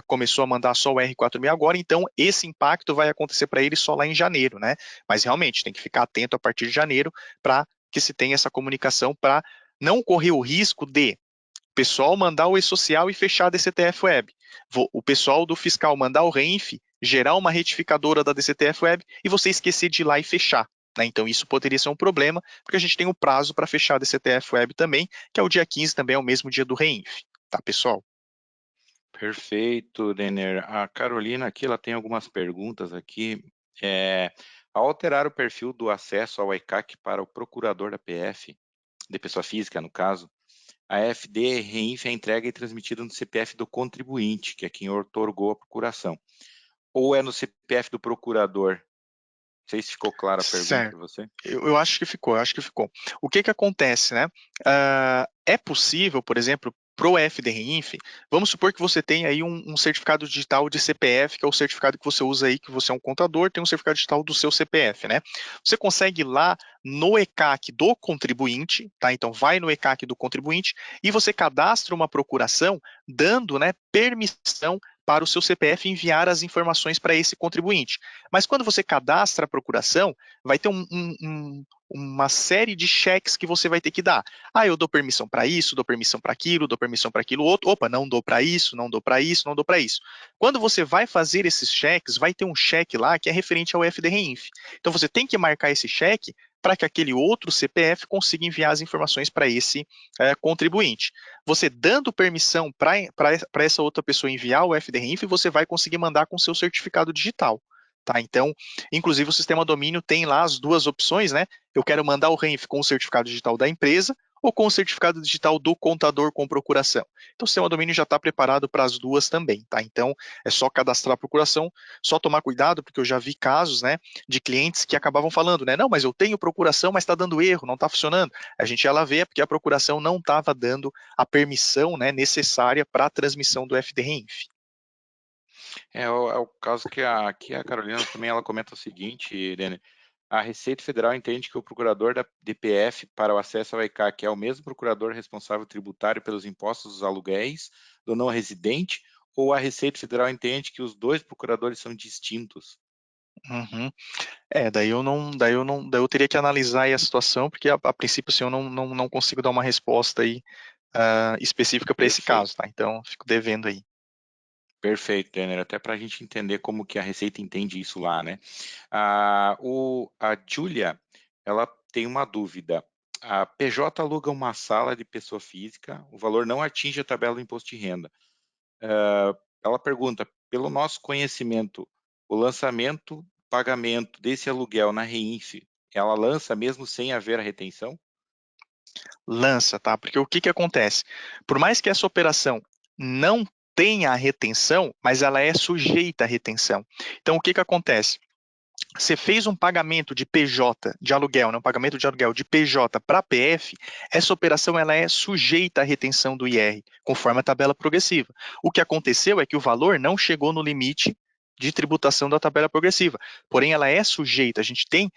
começou a mandar só o R4000 agora, então esse impacto vai acontecer para ele só lá em janeiro, né? Mas realmente tem que ficar atento a partir de janeiro para que se tenha essa comunicação para não correr o risco de o pessoal mandar o e-social e fechar a DCTF Web. O pessoal do fiscal mandar o REINF, gerar uma retificadora da DCTF Web e você esquecer de ir lá e fechar. Né? Então isso poderia ser um problema, porque a gente tem um prazo para fechar a DCTF Web também, que é o dia 15, também é o mesmo dia do REINF. Tá, pessoal? Perfeito, Denner. A Carolina aqui, ela tem algumas perguntas aqui. Ao alterar o perfil do acesso ao ECAC para o procurador da PF, de pessoa física, no caso, a FD-REINF é entregue e transmitida no CPF do contribuinte, que é quem otorgou a procuração. Ou é no CPF do procurador? Não sei se ficou clara a pergunta para você. Eu acho que ficou, O que acontece, né? É possível, por exemplo, para o FD-REINF, vamos supor que você tem aí um certificado digital de CPF, que é o certificado que você usa aí, que você é um contador, tem um certificado digital do seu CPF, né? Você consegue ir lá no ECAC do contribuinte, tá? Então vai no ECAC do contribuinte e você cadastra uma procuração dando, né, permissão para o seu CPF enviar as informações para esse contribuinte. Mas quando você cadastra a procuração, vai ter uma série de cheques que você vai ter que dar. Ah, eu dou permissão para isso, dou permissão para aquilo outro. Opa, não dou para isso, não dou para isso, não dou para isso. Quando você vai fazer esses cheques, vai ter um cheque lá que é referente ao FDREINF. Então você tem que marcar esse cheque para que aquele outro CPF consiga enviar as informações para esse contribuinte. Você dando permissão para essa outra pessoa enviar o FDREINF, você vai conseguir mandar com seu certificado digital. Tá? Então, inclusive o sistema domínio tem lá as duas opções, né? Eu quero mandar o REINF com o certificado digital da empresa ou com o certificado digital do contador com procuração. Então, o sistema domínio já está preparado para as duas também, tá? Então, é só cadastrar a procuração, só tomar cuidado, porque eu já vi casos, né, de clientes que acabavam falando, né, não, mas eu tenho procuração, mas está dando erro, não está funcionando. A gente ia lá ver, porque a procuração não estava dando a permissão, né, necessária para a transmissão do FDREINF. É o caso que aqui a Carolina também ela comenta o seguinte, Irene, a Receita Federal entende que o procurador da DPF para o acesso ao ECAC é o mesmo procurador responsável tributário pelos impostos dos aluguéis do não residente, ou a Receita Federal entende que os dois procuradores são distintos? Uhum. Daí eu teria que analisar aí a situação, porque a princípio assim, eu não consigo dar uma resposta aí específica para esse caso, tá? Então, fico devendo aí. Perfeito, Denner, até para a gente entender como que a Receita entende isso lá, né? A Júlia, ela tem uma dúvida. A PJ aluga uma sala de pessoa física, o valor não atinge a tabela do imposto de renda. Ela pergunta, pelo nosso conhecimento, o lançamento, pagamento desse aluguel na REINF, ela lança mesmo sem haver a retenção? Lança, tá? Porque o que acontece? Por mais que essa operação não tenha a retenção, mas ela é sujeita à retenção. Então, o que acontece? Você fez um pagamento de PJ, de aluguel, né? Um pagamento de aluguel de PJ para PF, essa operação ela é sujeita à retenção do IR, conforme a tabela progressiva. O que aconteceu é que o valor não chegou no limite de tributação da tabela progressiva, porém ela é sujeita, a gente tem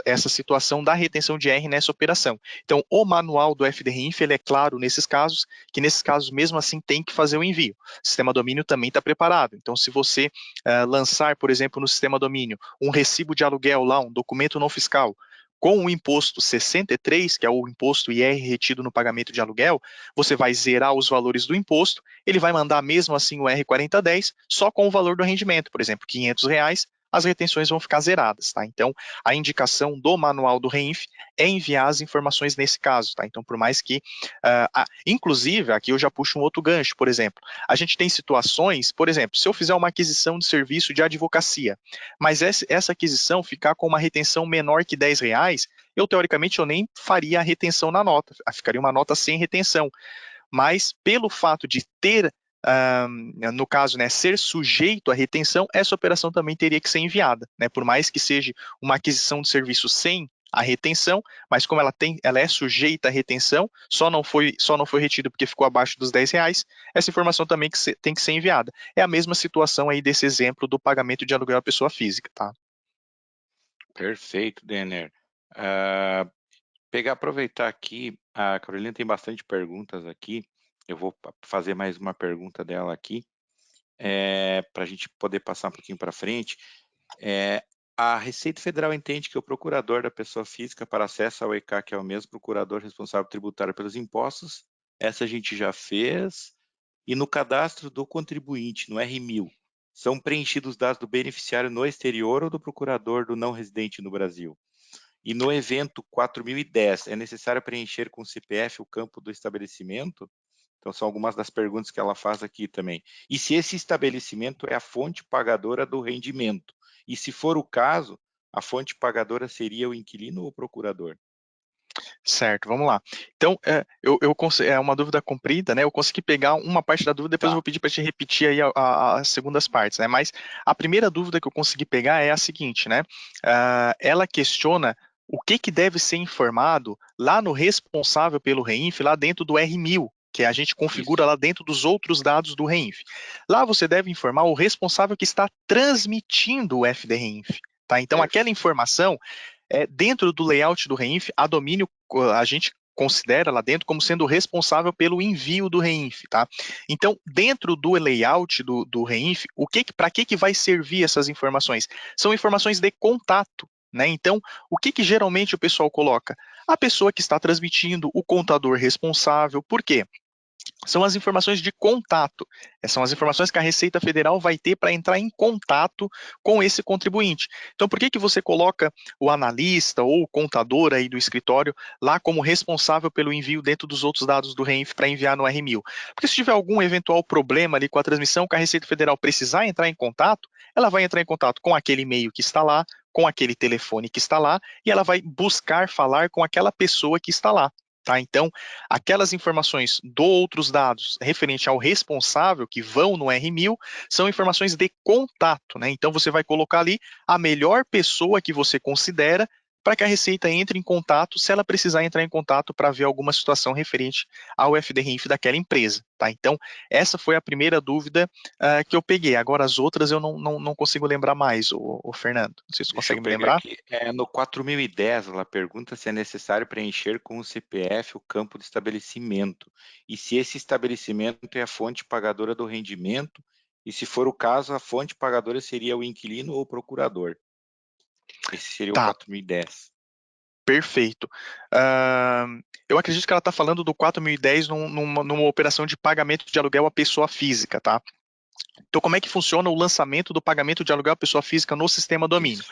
essa situação da retenção de IR nessa operação. Então, o manual do FDRINF, ele é claro nesses casos, que nesses casos mesmo assim tem que fazer o envio. O sistema domínio também está preparado, então se você lançar, por exemplo, no sistema domínio, um recibo de aluguel lá, um documento não fiscal, com o imposto 63, que é o imposto IR retido no pagamento de aluguel, você vai zerar os valores do imposto, ele vai mandar mesmo assim o R4010, só com o valor do rendimento, por exemplo, R$500, as retenções vão ficar zeradas, tá? Então, a indicação do manual do REINF é enviar as informações nesse caso, tá? Então, por mais que, inclusive, aqui eu já puxo um outro gancho, por exemplo, a gente tem situações, por exemplo, se eu fizer uma aquisição de serviço de advocacia, mas essa aquisição ficar com uma retenção menor que R$10, eu, teoricamente, eu nem faria a retenção na nota, ficaria uma nota sem retenção. Mas, pelo fato de ter, no caso, né, ser sujeito à retenção, essa operação também teria que ser enviada, né, por mais que seja uma aquisição de serviço sem a retenção, mas como ela é sujeita à retenção, só não foi retido porque ficou abaixo dos R$10, essa informação também tem que ser enviada. É a mesma situação aí desse exemplo do pagamento de aluguel à pessoa física, tá? Perfeito, Denner. Aproveitar aqui, a Carolina tem bastante perguntas aqui, eu vou fazer mais uma pergunta dela aqui, para a gente poder passar um pouquinho para frente. A Receita Federal entende que o procurador da pessoa física para acesso ao ECAC é o mesmo procurador responsável tributário pelos impostos, essa a gente já fez, e no cadastro do contribuinte, no R1000, são preenchidos os dados do beneficiário no exterior ou do procurador do não residente no Brasil? E no evento 4010, é necessário preencher com o CPF o campo do estabelecimento? Então, são algumas das perguntas que ela faz aqui também. E se esse estabelecimento é a fonte pagadora do rendimento? E se for o caso, a fonte pagadora seria o inquilino ou o procurador? Certo, vamos lá. Então, é uma dúvida comprida, né? Eu consegui pegar uma parte da dúvida, depois eu vou pedir para te repetir aí as segundas partes, né? Mas a primeira dúvida que eu consegui pegar é a seguinte, né? Ela questiona o que deve ser informado lá no responsável pelo REINF, lá dentro do R1000, que a gente configura lá dentro dos outros dados do REINF. Lá você deve informar o responsável que está transmitindo o FDREINF, tá? Então, aquela informação, dentro do layout do REINF, a domínio, a gente considera lá dentro como sendo responsável pelo envio do REINF, tá? Então, dentro do layout do REINF, para que vai servir essas informações? São informações de contato, né? Então, o que geralmente o pessoal coloca? A pessoa que está transmitindo, o contador responsável, por quê? São as informações de contato. Essas são as informações que a Receita Federal vai ter para entrar em contato com esse contribuinte. Então, por que você coloca o analista ou o contador aí do escritório lá como responsável pelo envio dentro dos outros dados do REINF para enviar no R1000? Porque se tiver algum eventual problema ali com a transmissão, que a Receita Federal precisar entrar em contato, ela vai entrar em contato com aquele e-mail que está lá, com aquele telefone que está lá, e ela vai buscar falar com aquela pessoa que está lá. Tá? Então, aquelas informações do outros dados referente ao responsável que vão no R1000 são informações de contato, né? Então, você vai colocar ali a melhor pessoa que você considera para que a Receita entre em contato, se ela precisar entrar em contato para ver alguma situação referente ao FDRINF daquela empresa, tá? Então, essa foi a primeira dúvida que eu peguei. Agora, as outras eu não consigo lembrar mais, o Fernando. Não sei se você consegue me lembrar. Aqui. No 4010, ela pergunta se é necessário preencher com o CPF o campo de estabelecimento e se esse estabelecimento é a fonte pagadora do rendimento e, se for o caso, a fonte pagadora seria o inquilino ou o procurador. Esse seria o 4010. Perfeito. Eu acredito que ela está falando do 4010 numa operação de pagamento de aluguel à pessoa física, tá? Então, como é que funciona o lançamento do pagamento de aluguel à pessoa física no sistema domínio?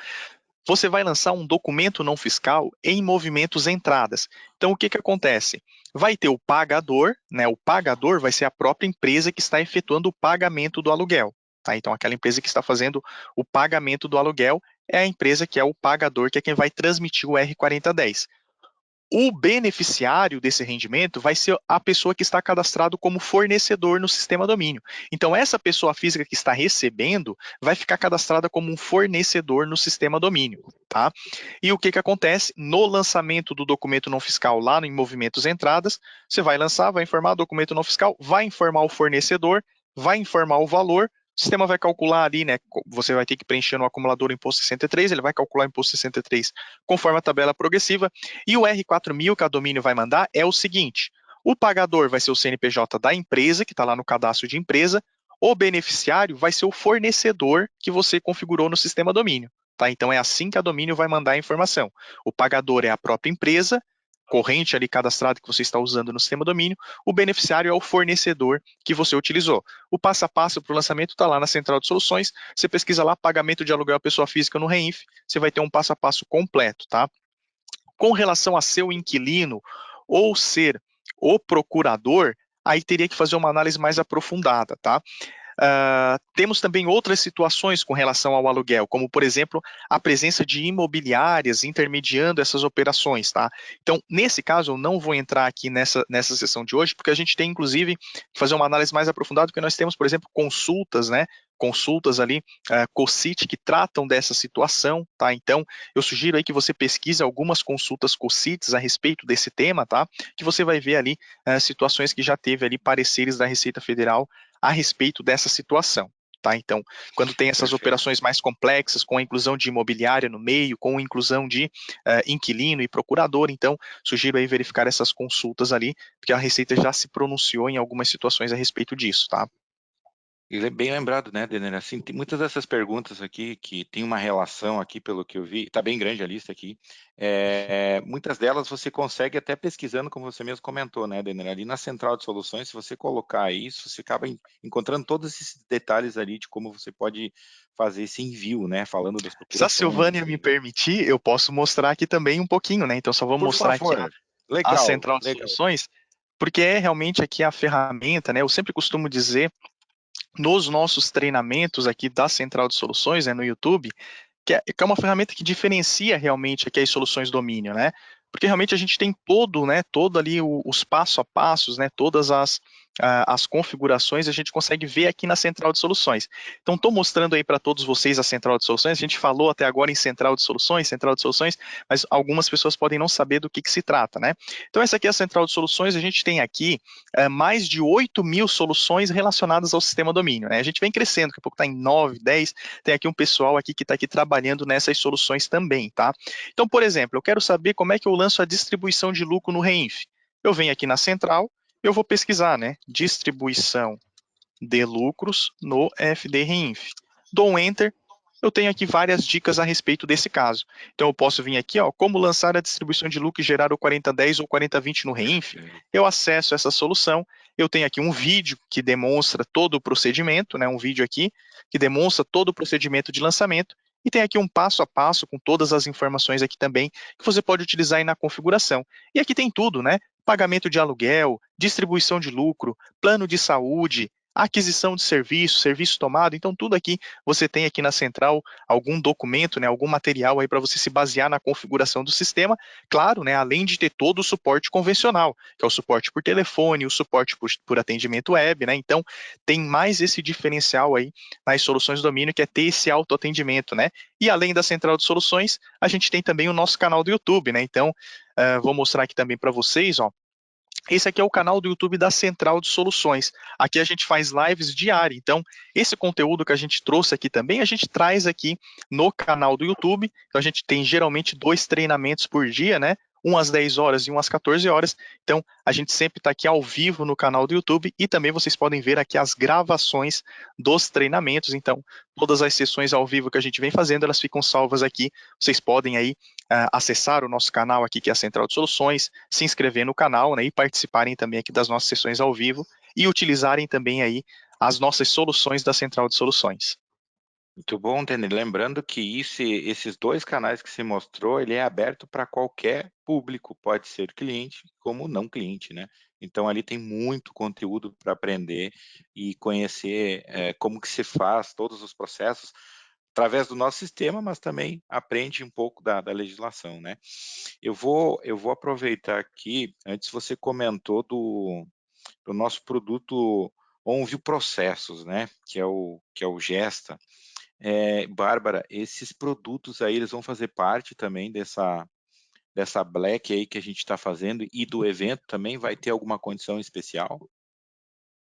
Você vai lançar um documento não fiscal em movimentos entradas. Então, o que acontece? Vai ter o pagador, né? O pagador vai ser a própria empresa que está efetuando o pagamento do aluguel. Tá? Então, aquela empresa que está fazendo o pagamento do aluguel é a empresa que é o pagador, que é quem vai transmitir o R4010. O beneficiário desse rendimento vai ser a pessoa que está cadastrado como fornecedor no sistema domínio. Então, essa pessoa física que está recebendo vai ficar cadastrada como um fornecedor no sistema domínio, tá? E o que acontece? No lançamento do documento não fiscal lá em movimentos entradas, você vai lançar, vai informar o documento não fiscal, vai informar o fornecedor, vai informar o valor, o sistema vai calcular ali, né? Você vai ter que preencher no acumulador o imposto 63, ele vai calcular o imposto 63 conforme a tabela progressiva. E o R4000 que a domínio vai mandar é o seguinte: o pagador vai ser o CNPJ da empresa, que está lá no cadastro de empresa, o beneficiário vai ser o fornecedor que você configurou no sistema domínio. Tá? Então é assim que a domínio vai mandar a informação. O pagador é a própria empresa, corrente ali cadastrada que você está usando no sistema domínio, o beneficiário é o fornecedor que você utilizou. O passo a passo para o lançamento está lá na Central de Soluções, você pesquisa lá pagamento de aluguel à pessoa física no REINF, você vai ter um passo a passo completo, tá? Com relação a ser o inquilino ou ser o procurador, aí teria que fazer uma análise mais aprofundada, tá? Temos também outras situações com relação ao aluguel, como, por exemplo, a presença de imobiliárias intermediando essas operações, tá? Então, nesse caso, eu não vou entrar aqui nessa sessão de hoje, porque a gente tem, inclusive, que fazer uma análise mais aprofundada, porque nós temos, por exemplo, consultas, né? Consultas ali, COCIT, que tratam dessa situação, tá? Então, eu sugiro aí que você pesquise algumas consultas COCITs a respeito desse tema, tá? Que você vai ver ali situações que já teve ali pareceres da Receita Federal a respeito dessa situação. Tá? Então, quando tem essas operações mais complexas, com a inclusão de imobiliária no meio, com a inclusão de inquilino e procurador, então, sugiro aí verificar essas consultas ali, porque a Receita já se pronunciou em algumas situações a respeito disso, tá? Ele é bem lembrado, né, Denner? Assim, tem muitas dessas perguntas aqui que tem uma relação aqui, pelo que eu vi, está bem grande a lista aqui. Muitas delas você consegue até pesquisando, como você mesmo comentou, né, Denner? Ali na Central de Soluções, se você colocar isso, você acaba encontrando todos esses detalhes ali de como você pode fazer esse envio, né? Falando das procurações. Se a Silvânia me permitir, eu posso mostrar aqui também um pouquinho, né? Então, só vou mostrar aqui a Central de Soluções, porque é realmente aqui a ferramenta, né? Eu sempre costumo dizer nos nossos treinamentos aqui da Central de Soluções, né, no YouTube, que é uma ferramenta que diferencia realmente aqui as soluções domínio, né? Porque realmente a gente tem todo ali os passo a passos, né? Todas as as configurações, a gente consegue ver aqui na central de soluções. Então, estou mostrando aí para todos vocês a central de soluções. A gente falou até agora em central de soluções, mas algumas pessoas podem não saber do que se trata, né? Então, essa aqui é a central de soluções. A gente tem aqui mais de 8.000 soluções relacionadas ao sistema domínio, né? A gente vem crescendo, daqui a pouco está em 9, 10. Tem aqui um pessoal aqui que está aqui trabalhando nessas soluções também, tá? Então, por exemplo, eu quero saber como é que eu lanço a distribuição de lucro no Reinf. Eu venho aqui na central, eu vou pesquisar, né? Distribuição de lucros no FD Reinf. Dou um Enter, eu tenho aqui várias dicas a respeito desse caso. Então, eu posso vir aqui, ó, como lançar a distribuição de lucro e gerar o 4010 ou 4020 no Reinf. Eu acesso essa solução, eu tenho aqui um vídeo que demonstra todo o procedimento, né? Um vídeo aqui que demonstra todo o procedimento de lançamento, e tem aqui um passo a passo com todas as informações aqui também que você pode utilizar aí na configuração. E aqui tem tudo, né? Pagamento de aluguel, distribuição de lucro, plano de saúde, aquisição de serviço tomado. Então, tudo aqui você tem aqui na central algum documento, né, algum material aí para você se basear na configuração do sistema. Claro, né, além de ter todo o suporte convencional, que é o suporte por telefone, o suporte por atendimento web, né? Então, tem mais esse diferencial aí nas soluções do domínio, que é ter esse autoatendimento, né? E além da central de soluções, a gente tem também o nosso canal do YouTube, né? Então, vou mostrar aqui também para vocês, ó. Esse aqui é o canal do YouTube da Central de Soluções. Aqui a gente faz lives diárias. Então, esse conteúdo que a gente trouxe aqui também, a gente traz aqui no canal do YouTube. Então, a gente tem geralmente 2 treinamentos por dia, né? Um às 10 horas e um às 14 horas. Então, a gente sempre está aqui ao vivo no canal do YouTube e também vocês podem ver aqui as gravações dos treinamentos. Então, todas as sessões ao vivo que a gente vem fazendo, elas ficam salvas aqui. Vocês podem aí acessar o nosso canal aqui, que é a Central de Soluções, se inscrever no canal, né, e participarem também aqui das nossas sessões ao vivo e utilizarem também aí as nossas soluções da Central de Soluções. Muito bom, Denner. Lembrando que esses 2 canais que se mostrou, ele é aberto para qualquer público, pode ser cliente como não cliente, né? Então ali tem muito conteúdo para aprender e conhecer como que se faz todos os processos através do nosso sistema, mas também aprende um pouco da legislação, né? Eu vou aproveitar aqui, antes você comentou do nosso produto OnView Processos, né? Que é o Gesta. Bárbara, esses produtos aí, eles vão fazer parte também dessa Black aí que a gente está fazendo e do evento também? Vai ter alguma condição especial?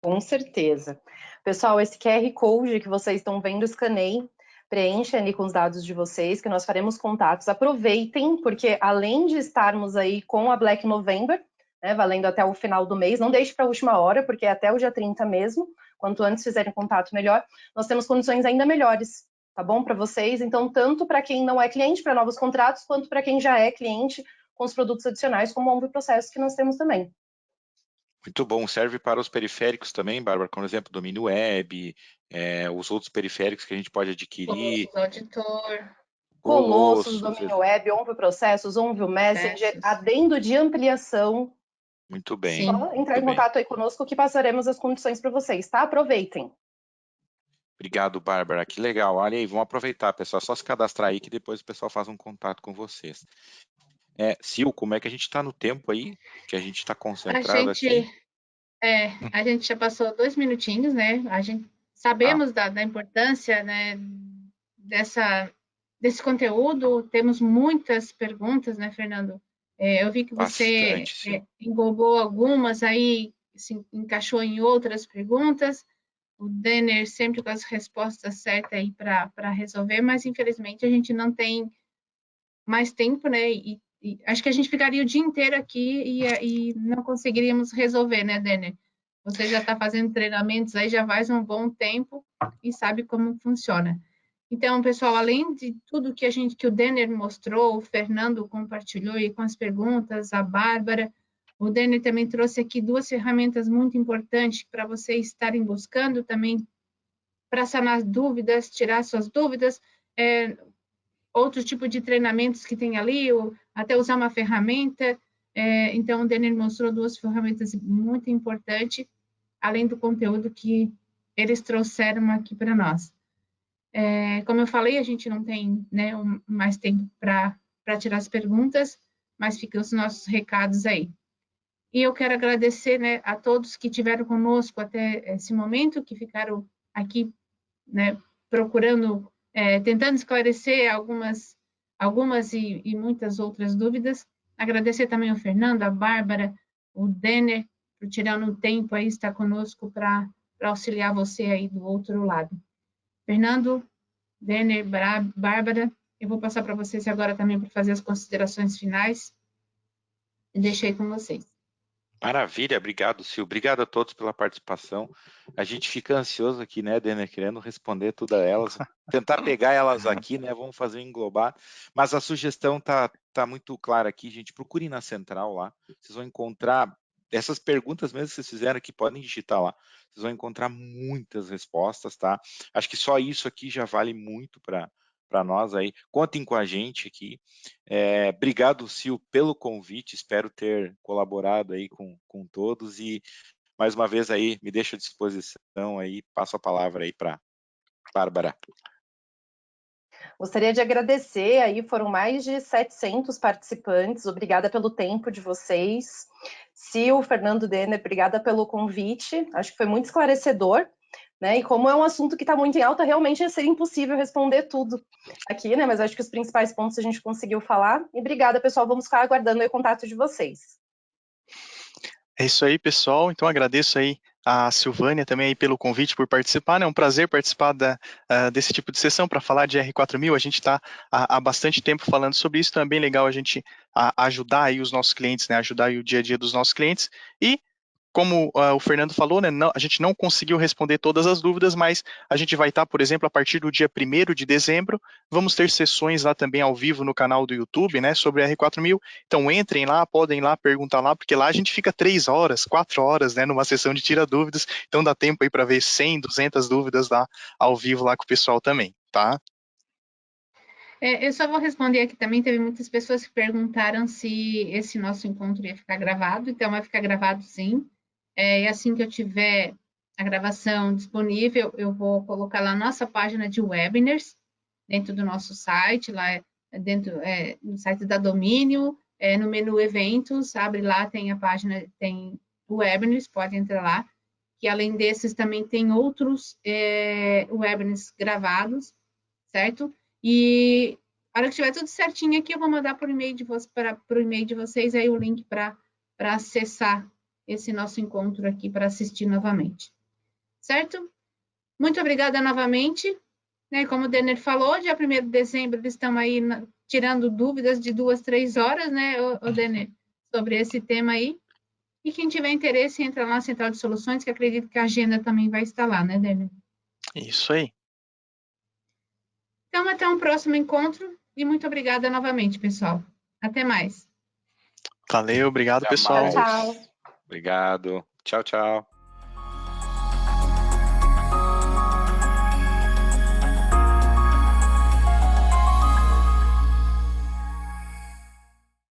Com certeza. Pessoal, esse QR Code que vocês estão vendo, escaneiem, preenchem ali com os dados de vocês, que nós faremos contatos. Aproveitem, porque além de estarmos aí com a Black November, né, valendo até o final do mês, não deixe para a última hora, porque é até o dia 30 mesmo. Quanto antes fizerem contato, melhor. Nós temos condições ainda melhores, tá bom, para vocês? Então, tanto para quem não é cliente, para novos contratos, quanto para quem já é cliente, com os produtos adicionais, como o OnView Processos que nós temos também. Muito bom. Serve para os periféricos também, Bárbara, como exemplo, domínio web, os outros periféricos que a gente pode adquirir. Colossus Auditor. Colossus, domínio web, OnView Processos, OnView Messenger, adendo de ampliação. Muito bem. Só entrar em contato aí conosco que passaremos as condições para vocês, tá? Aproveitem. Obrigado, Bárbara. Que legal. Olha aí, vamos aproveitar, pessoal. Só se cadastrar aí que depois o pessoal faz um contato com vocês. Sil, como é que a gente está no tempo aí? Que a gente está concentrado aqui? A gente já passou 2 minutinhos, né? A gente sabemos da importância, né, desse conteúdo. Temos muitas perguntas, né, Fernando? Eu vi que você englobou algumas aí, se encaixou em outras perguntas. O Denner sempre com as respostas certas aí para resolver, mas infelizmente a gente não tem mais tempo, né? E acho que a gente ficaria o dia inteiro aqui e não conseguiríamos resolver, né, Denner? Você já está fazendo treinamentos aí já faz um bom tempo e sabe como funciona. Então, pessoal, além de tudo que o Denner mostrou, o Fernando compartilhou aí com as perguntas, a Bárbara, o Denner também trouxe aqui 2 ferramentas muito importantes para vocês estarem buscando também para sanar dúvidas, tirar suas dúvidas, outro tipo de treinamentos que tem ali, ou até usar uma ferramenta. Então, o Denner mostrou 2 ferramentas muito importantes, além do conteúdo que eles trouxeram aqui para nós. Como eu falei, a gente não tem, né, mais tempo para tirar as perguntas, mas ficam os nossos recados aí. E eu quero agradecer, né, a todos que estiveram conosco até esse momento, que ficaram aqui, né, procurando, tentando esclarecer algumas e muitas outras dúvidas. Agradecer também ao Fernando, a Bárbara, o Denner, por tirando um tempo aí, estar conosco para auxiliar você aí do outro lado. Fernando, Denner, Bárbara, eu vou passar para vocês agora também para fazer as considerações finais e deixei com vocês. Maravilha, obrigado, Sil. Obrigado a todos pela participação. A gente fica ansioso aqui, né, Denner, querendo responder tudo a elas, tentar pegar elas aqui, né, vamos fazer englobar, mas a sugestão tá muito clara aqui, gente, procurem na central lá, vocês vão encontrar essas perguntas mesmo que vocês fizeram aqui, podem digitar lá, vocês vão encontrar muitas respostas, tá? Acho que só isso aqui já vale muito para nós aí, contem com a gente aqui. Obrigado, Sil, pelo convite, espero ter colaborado aí com todos e mais uma vez aí me deixo à disposição aí, passo a palavra aí para Bárbara. Gostaria de agradecer, aí foram mais de 700 participantes, obrigada pelo tempo de vocês. Sil, Fernando, Denner, obrigada pelo convite, acho que foi muito esclarecedor, né? E como é um assunto que está muito em alta, realmente seria impossível responder tudo aqui, né? Mas acho que os principais pontos a gente conseguiu falar. E obrigada, pessoal, vamos ficar aguardando o contato de vocês. É isso aí, pessoal. Então agradeço aí a Silvânia também aí pelo convite, por participar, né? É um prazer participar desse tipo de sessão para falar de R4000. A gente está há bastante tempo falando sobre isso, então é bem legal a gente ajudar aí os nossos clientes, né? Ajudar aí o dia a dia dos nossos clientes. E como o Fernando falou, né, a gente não conseguiu responder todas as dúvidas, mas a gente vai estar, por exemplo, a partir do dia 1º de dezembro, vamos ter sessões lá também ao vivo no canal do YouTube, né, sobre R4000. Então entrem lá, podem ir lá, perguntar lá, porque lá a gente fica 3 horas, 4 horas, né, numa sessão de tira dúvidas, então dá tempo aí para ver 100, 200 dúvidas lá ao vivo lá com o pessoal também, tá? Eu só vou responder aqui também, teve muitas pessoas que perguntaram se esse nosso encontro ia ficar gravado, então vai ficar gravado sim. E assim que eu tiver a gravação disponível, eu vou colocar lá na nossa página de webinars, dentro do nosso site, lá dentro no site da Domínio, no menu eventos, abre lá, tem a página, tem webinars, pode entrar lá, que além desses também tem outros webinars gravados, certo? E a hora que tiver tudo certinho aqui, eu vou mandar por e-mail para o e-mail de vocês aí o link para acessar esse nosso encontro aqui, para assistir novamente. Certo? Muito obrigada novamente. Né, como o Denner falou, dia 1º de dezembro eles estão aí tirando dúvidas de 2, 3 horas, né, o Denner, sobre esse tema aí. E quem tiver interesse, entra lá na Central de Soluções, que acredito que a agenda também vai estar lá, né, Denner? Isso aí. Então, até um próximo encontro e muito obrigada novamente, pessoal. Até mais. Valeu, obrigado, Até pessoal. mais. Tchau. Obrigado. Tchau, tchau.